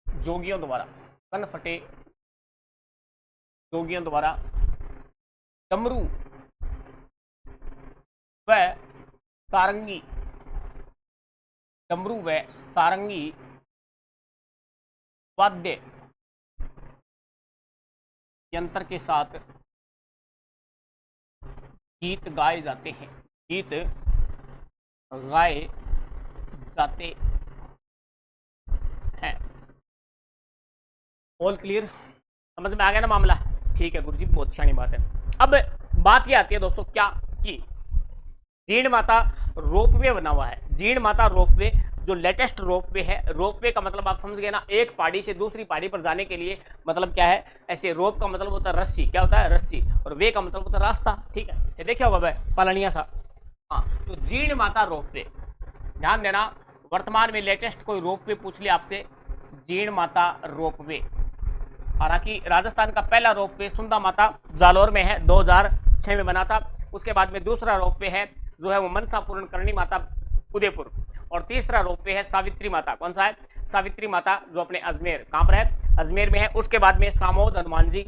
जोगियों द्वारा, कन फटे जोगियों द्वारा डमरू व सारंगी, डमरू व सारंगी वाद्य यंत्र के साथ गीत गाए जाते हैं, गीत गाए जाते हैं। ऑल क्लियर, समझ में आ गया ना मामला, ठीक है गुरुजी बहुत शानी बात है। अब बात ये आती है दोस्तों क्या कि जीण माता रोपवे बना हुआ है। जीण माता रोपवे जो लेटेस्ट रोपवे है, रोपवे का मतलब आप समझ गए ना, एक पहाड़ी से दूसरी पहाड़ी पर जाने के लिए मतलब क्या है, ऐसे रोप का मतलब होता है रस्सी, क्या होता है रस्सी, और वे का मतलब होता है रास्ता, ठीक है, ये देखिए होगा भाई पालनिया सा। हाँ, तो जीण माता रोपवे, ध्यान देना, वर्तमान में लेटेस्ट कोई रोपवे पूछ लिया आपसे, जीण माता रोपवे। हालांकि राजस्थान का पहला रोपवे सुंदा माता जालोर में है, 2006 में बना था। उसके बाद में दूसरा रोपवे है जो है वो मनसा पूर्ण करणी माता उदयपुर, और तीसरा रोपवे है सावित्री माता, कौन सा है, सावित्री माता, जो अपने अजमेर, कहां पर है, अजमेर में है। उसके बाद में सामोद हनुमान जी,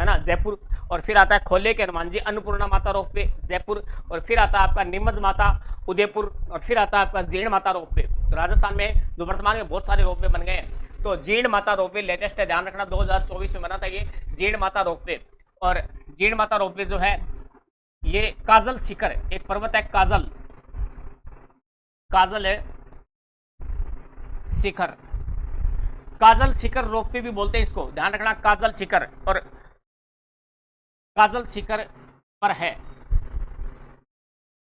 है ना, जयपुर, और फिर आता है खोले के हनुमान जी अन्नपूर्णा माता रोपवे जयपुर, और फिर आता है आपका निमज माता उदयपुर, और फिर आता है आपका जीण माता रोपवे। तो राजस्थान में जो वर्तमान में बहुत सारे रोपवे बन गए हैं, तो जीण माता रोपवे लेटेस्ट है, ध्यान रखना 2024 में बना था ये जीण माता रोपवे। और जीण माता रोपवे जो है ये काजल शिखर, एक पर्वत है काजल, काजल है शिखर, काजल शिखर रोपवे भी बोलते हैं इसको, ध्यान रखना, काजल शिखर, और काजल शिखर पर है,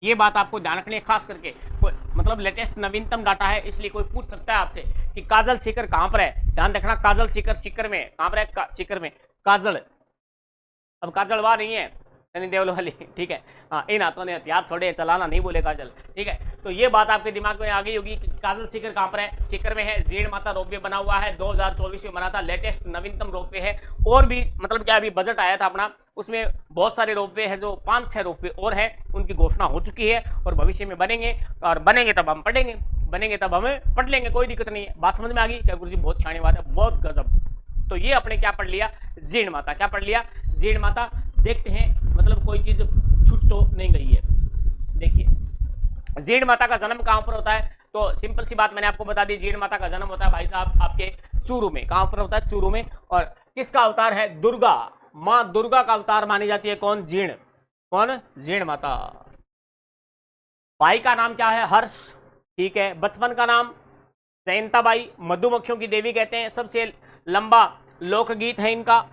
ये बात आपको ध्यान रखनी है खास करके, मतलब लेटेस्ट नवीनतम डाटा है, इसलिए कोई पूछ सकता है आपसे कि काजल शिखर कहां पर है, ध्यान रखना, काजल शिखर शिखर में, कहां पर है, शिखर में, काजल, अब काजलवा नहीं है सनी देओल वाली, ठीक है, हाँ, इन हाथों ने हथियार छोड़े, चलाना नहीं बोले काजल, ठीक है। तो ये बात आपके दिमाग में आ गई होगी कि काजल शिखर कहां पर है, शिखर में है। जीण माता रोपवे बना हुआ है, 2024 में बना था, लेटेस्ट नवीनतम रोपवे है। और भी मतलब क्या, अभी बजट आया था अपना, उसमें बहुत सारे रोपवे है, जो 5-6 रोपवे और है, उनकी घोषणा हो चुकी है, और भविष्य में बनेंगे, और बनेंगे तब हम पढ़ेंगे, बनेंगे तब हमें पढ़ लेंगे, कोई दिक्कत नहीं है। बात समझ में आ गई क्या गुरु जी, बहुत शानी बात है, बहुत गजब। तो ये अपने क्या पढ़ लिया, जीण माता, क्या पढ़ लिया, जीण माता। देखते हैं मतलब कोई चीज छूट तो नहीं गई है। देखिए जीण माता का जन्म कहां पर होता है, तो सिंपल सी बात मैंने आपको बता दी, जीण माता का जन्म होता है भाई साहब आपके चूरू में, कहां पर होता है, चूरू में। और किसका अवतार है, दुर्गा, मां दुर्गा का अवतार मानी जाती है, कौन, जीण, कौन, जीण माता। भाई का नाम क्या है, हर्ष, ठीक है। बचपन का नाम जयंताबाई, मधुमक्खियों की देवी कहते हैं, सबसे लंबा लोकगीत है इनका।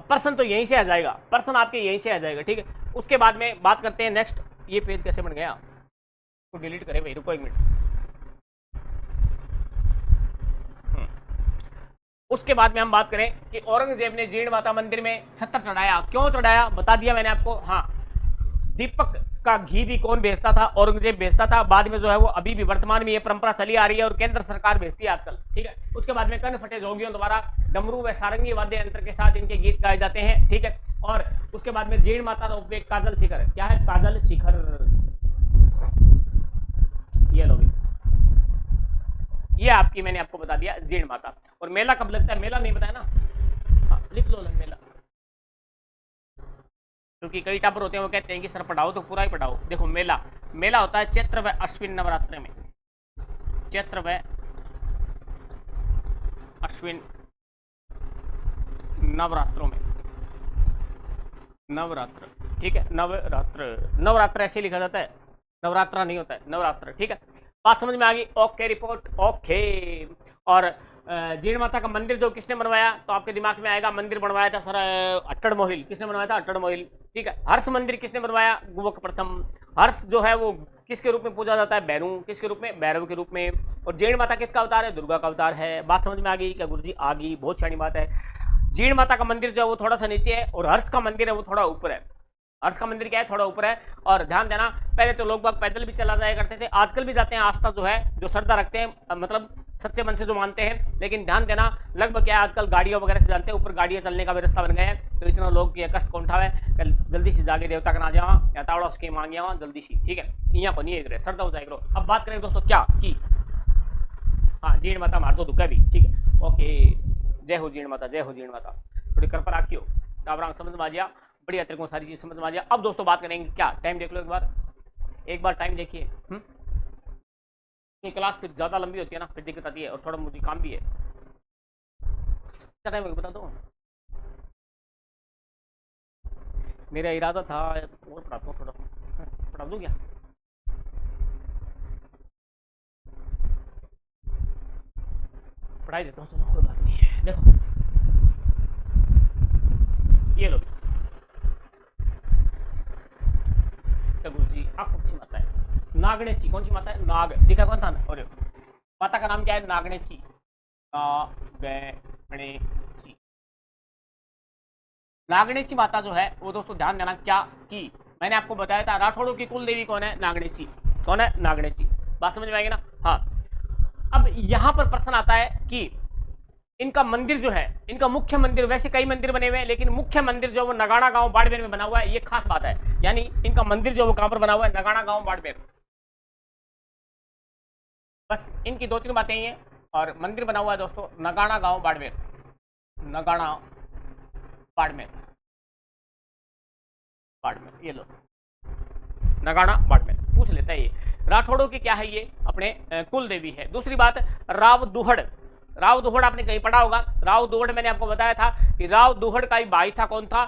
पर्सन तो यहीं से आ जाएगा, पर्सन आपके यहीं से आ जाएगा, ठीक है। उसके बाद में बात करते हैं नेक्स्ट, ये पेज कैसे बन गया, तो डिलीट करें भाई, रुको 1 मिनट। उसके बाद में हम बात करें कि औरंगजेब ने जीण माता मंदिर में छत्तर चढ़ाया, क्यों चढ़ाया बता दिया मैंने आपको। हाँ, दीपक का घी भी कौन बेचता था, औरंगजेब बेचता था। बाद में जो है वो अभी भी वर्तमान में ये परंपरा चली आ रही है, और केंद्र सरकार बेचती है आजकल, ठीक है। उसके बाद में कन फटे जोगियों द्वारा डमरू व सारंगी वाद्य यंत्र के साथ इनके गीत गाए जाते हैं, ठीक है। और उसके बाद में जीण माता रोपवे, काजल शिखर, क्या है, काजल शिखर, ये लो, ये आपकी मैंने आपको बता दिया जीण माता। और मेला कब लगता है, मेला नहीं बताया ना, हाँ, लिख लो मेला, क्योंकि कई टापर होते हैं वो कहते हैं कि सर पढ़ाओ तो पूरा ही पढ़ाओ। देखो मेला, मेला होता है चैत्र व अश्विन नवरात्र में, चैत्र व अश्विन नवरात्रों में, नवरात्र, ठीक है, नवरात्र, नवरात्र ऐसे लिखा जाता है, नवरात्रा नहीं होता है, नवरात्र, ठीक है। बात समझ में आ गई, ओके, रिपोर्ट ओके। और जीण माता का मंदिर जो किसने बनवाया, तो आपके दिमाग में आएगा, मंदिर बनवाया था सर अट्टड़ मोहिल, किसने बनवाया था, अट्टड़ मोहिल, ठीक है। हर्ष मंदिर किसने बनवाया, गुवक प्रथम। हर्ष जो है वो किसके रूप में पूजा जाता है, बैरू, किसके रूप में, भैरव के रूप में। और जीण माता किसका अवतार है, दुर्गा का अवतार है। बात समझ में आ गई क्या गुरु जी, आ गई, बहुत शानी बात है। जीण माता का मंदिर जो है वो थोड़ा सा नीचे है, और हर्ष का मंदिर है वो थोड़ा ऊपर है। हर्ष का मंदिर क्या है, थोड़ा ऊपर है। और ध्यान देना, पहले तो लोग बाग पैदल भी चला जाया करते थे, आजकल भी जाते हैं, आस्था जो है, जो श्रद्धा रखते हैं, मतलब सच्चे मन से जो मानते हैं। लेकिन ध्यान देना, लगभग क्या है, आजकल गाड़ियों वगैरह से चलते हैं, ऊपर गाड़ियां चलने का व्यवस्था बन गया है, तो इतना लोग ये कष्ट कौन उठावे, जल्दी से जाके देवता का ना जावा, या तावड़ा उसकी मांगिया वहां जल्दी से, ठीक है, यहाँ को नहीं श्रद्धा हो जाएगा। अब बात करें दोस्तों क्या की, हाँ, जीण माता मार दो दुक्का भी, ठीक है, ओके, जय हो जीण माता, जय हो जीण माता। थोड़ी कृपा रखियो, टावरा समझ में आ गया, बढ़िया तेरे को सारी चीज समझ में आ गया। अब दोस्तों बात करेंगे क्या, टाइम देख लो एक बार टाइम देखिए। ये क्लास फिर ज्यादा लंबी होती है ना, फिर दिक्कत आती है, और थोड़ा मुझे काम भी है। क्या टाइम बता दो, मेरा इरादा था और पढ़ाता हूँ, थोड़ा पढ़ा दूँ क्या, पढ़ाई देता हूँ, चलो कोई बात नहीं है। देखो ये लो गुरु जी, आपको अच्छी बात है, नागणेची कौन सी माता है? नाग दिखा कौन था? और माता का नाम क्या है? नागणेची। नागणेची, नागणेची माता जो है वो दोस्तों ध्यान देना क्या की मैंने आपको बताया था राठौड़ों की कुल देवी कौन है? नागणेची। कौन है? नागणेची। बात समझ में आएगी ना? हाँ। अब यहां पर प्रश्न आता है कि इनका मंदिर जो है, इनका मुख्य मंदिर, वैसे कई मंदिर बने हुए हैं लेकिन मुख्य मंदिर जो वो नगाड़ा गांव बाड़मेर में बना हुआ है, ये खास बात है। यानी इनका मंदिर जो वो कहां पर बना हुआ है? नगाड़ा गांव बाड़मेर। बस इनकी दो तीन बातें ही हैं। और मंदिर बना हुआ है दोस्तों नगाड़ा गांव बाड़मेर। नगाड़ा बाड़मेर, बाड़मेर, ये लो नगाड़ा बाड़मेर। पूछ लेता है ये राठौड़ों की क्या है? ये अपने कुल देवी है। दूसरी बात, राव दुहड़। राव दुहड़ आपने कहीं पढ़ा होगा। राव दुहड़ मैंने आपको बताया था कि राव दुहड़ का ही भाई था। कौन था?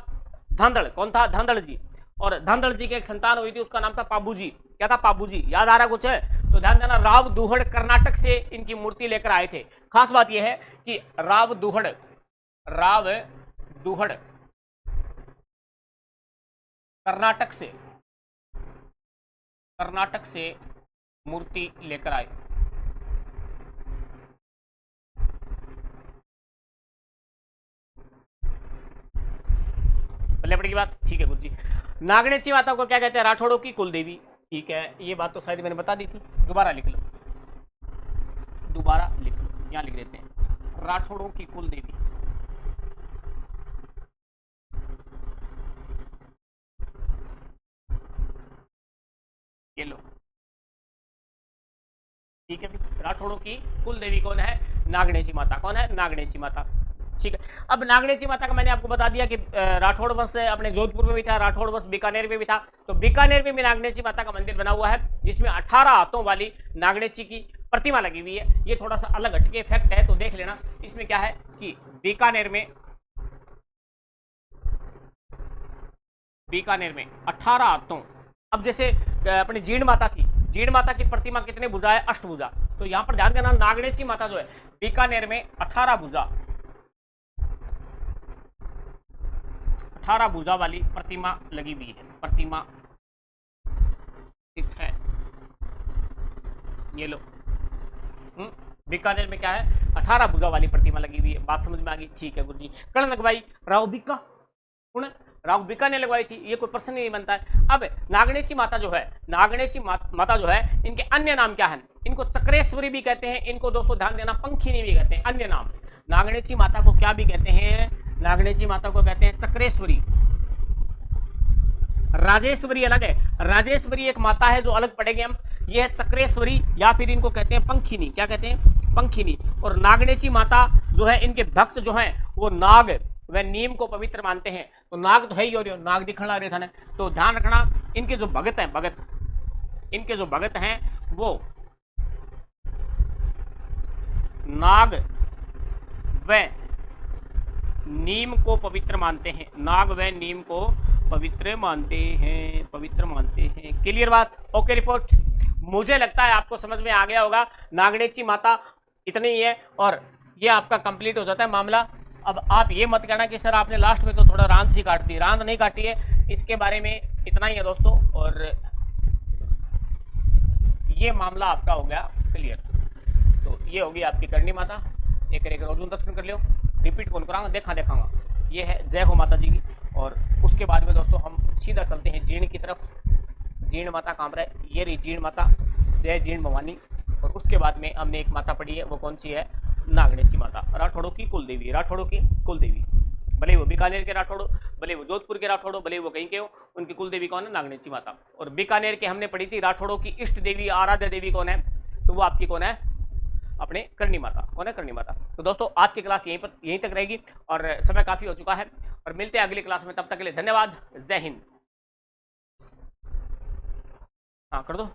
धांधड़। कौन था? धांधड़ जी। और धांधड़ जी की एक संतान हुई थी, उसका नाम था पाबूजी। क्या था? पाबूजी। याद आ रहा कुछ है? तो ध्यान देना, राव दुहड़ कर्नाटक से इनकी मूर्ति लेकर आए थे। खास बात यह है कि राव दुहड़, राव दुहड़ कर्नाटक से मूर्ति लेकर आए। बल्ले की बात, ठीक है गुरु जी। नागणेची माता को क्या कहते हैं? राठौड़ों की कुल देवी। ठीक है, ये बात तो शायद मैंने बता दी थी। दोबारा लिख लो, दोबारा लिख लो, यहां लिख देते हैं राठौड़ों की कुल देवी। ये लो, ठीक है। राठौड़ों की कुल देवी कौन है? नागणेची माता। कौन है? नागणेची माता। ठीक है। अब नागणेची माता का मैंने आपको बता दिया कि राठौड़ वंश अपने जोधपुर में भी था, राठौड़ वंश बीकानेर में भी था। तो बीकानेर में भी नागणेची माता का मंदिर बना हुआ है जिसमें 18 हाथों वाली नागणेची की प्रतिमा लगी हुई है। ये थोड़ा सा अलग हटके फैक्ट है, तो देख लेना। इसमें क्या है कि बीकानेर में 18 हाथों। अब जैसे अपनी जीण माता थी, जीण माता की प्रतिमा कितने भुजा है? अष्टभुजा। तो यहां पर ध्यान देना, नागणेची माता जो है बीकानेर में 18 भुजा, 18 भुजा वाली प्रतिमा लगी हुई है। प्रतिमा है, ये लो। बीकानेर में क्या है? 18 भुजा वाली प्रतिमा लगी हुई है। बात समझ में आ गई? ठीक है गुरु जी। कर्ण लगवाई राव बीका, राव बीका ने लगवाई थी, ये कोई प्रश्न नहीं बनता है। अब नागणेची माता जो है, नागणेची माता जो है, इनके अन्य नाम क्या है? इनको चक्रेश्वरी भी कहते हैं, इनको दोस्तों ध्यान देना पंखिनी भी कहते हैं। अन्य नाम नागणेची माता को क्या भी कहते हैं? नागणेची माता को कहते हैं चक्रेश्वरी। राजेश्वरी अलग है, राजेश्वरी एक माता है जो अलग पढ़ेंगे हम। ये है चक्रेश्वरी, या फिर इनको कहते हैं पंखिनी। क्या कहते हैं? पंखिनी। और नागणेची माता जो है, इनके भक्त जो हैं वो नाग व नीम को पवित्र मानते हैं। तो नाग तो है ही, और नाग दिखना रहे था। तो ध्यान रखना, इनके जो भगत हैं, इनके जो भगत हैं वो नाग व नीम को पवित्र मानते हैं। नाग व नीम को पवित्र मानते हैं। क्लियर बात? Okay report. मुझे लगता है आपको समझ में आ गया होगा। नागणेची माता इतनी ही है और ये आपका कंप्लीट हो जाता है मामला। अब आप ये मत कहना कि सर आपने लास्ट में तो थोड़ा रांद सी काट दी। रांद नहीं काटी है, इसके बारे में इतना ही है दोस्तों। और ये मामला आपका हो गया क्लियर। तो ये होगी आपकी करणी माता। एक रोजून दर्शन कर लियो, रिपीट कौन कराऊंगा, देखाऊंगा। ये है जय हो माता जी की। और उसके बाद में दोस्तों हम सीधा चलते हैं जीण की तरफ। जीण माता कहाँ पर है? ये रही जीण माता, जय जीण भवानी। और उसके बाद में हमने एक माता पढ़ी है, वो कौन सी है? नागणेची माता। राठौड़ों की कुल देवी, राठौड़ों की कुल देवी। भले वो बीकानेर के राठौड़ो, भले वो जोधपुर के राठौड़ो, भले वो कहीं के हो, उनकी कुल देवी कौन है? नागणेची माता। और बीकानेर के हमने पढ़ी थी राठौड़ों की इष्ट देवी, आराध्य देवी कौन है? तो वो आपकी कौन है? अपने करणी माता। कौन है? करणी माता। तो दोस्तों आज की क्लास यहीं तक रहेगी और समय काफी हो चुका है। और मिलते हैं अगली क्लास में, तब तक के लिए धन्यवाद। जय हिंद। हाँ कर दो।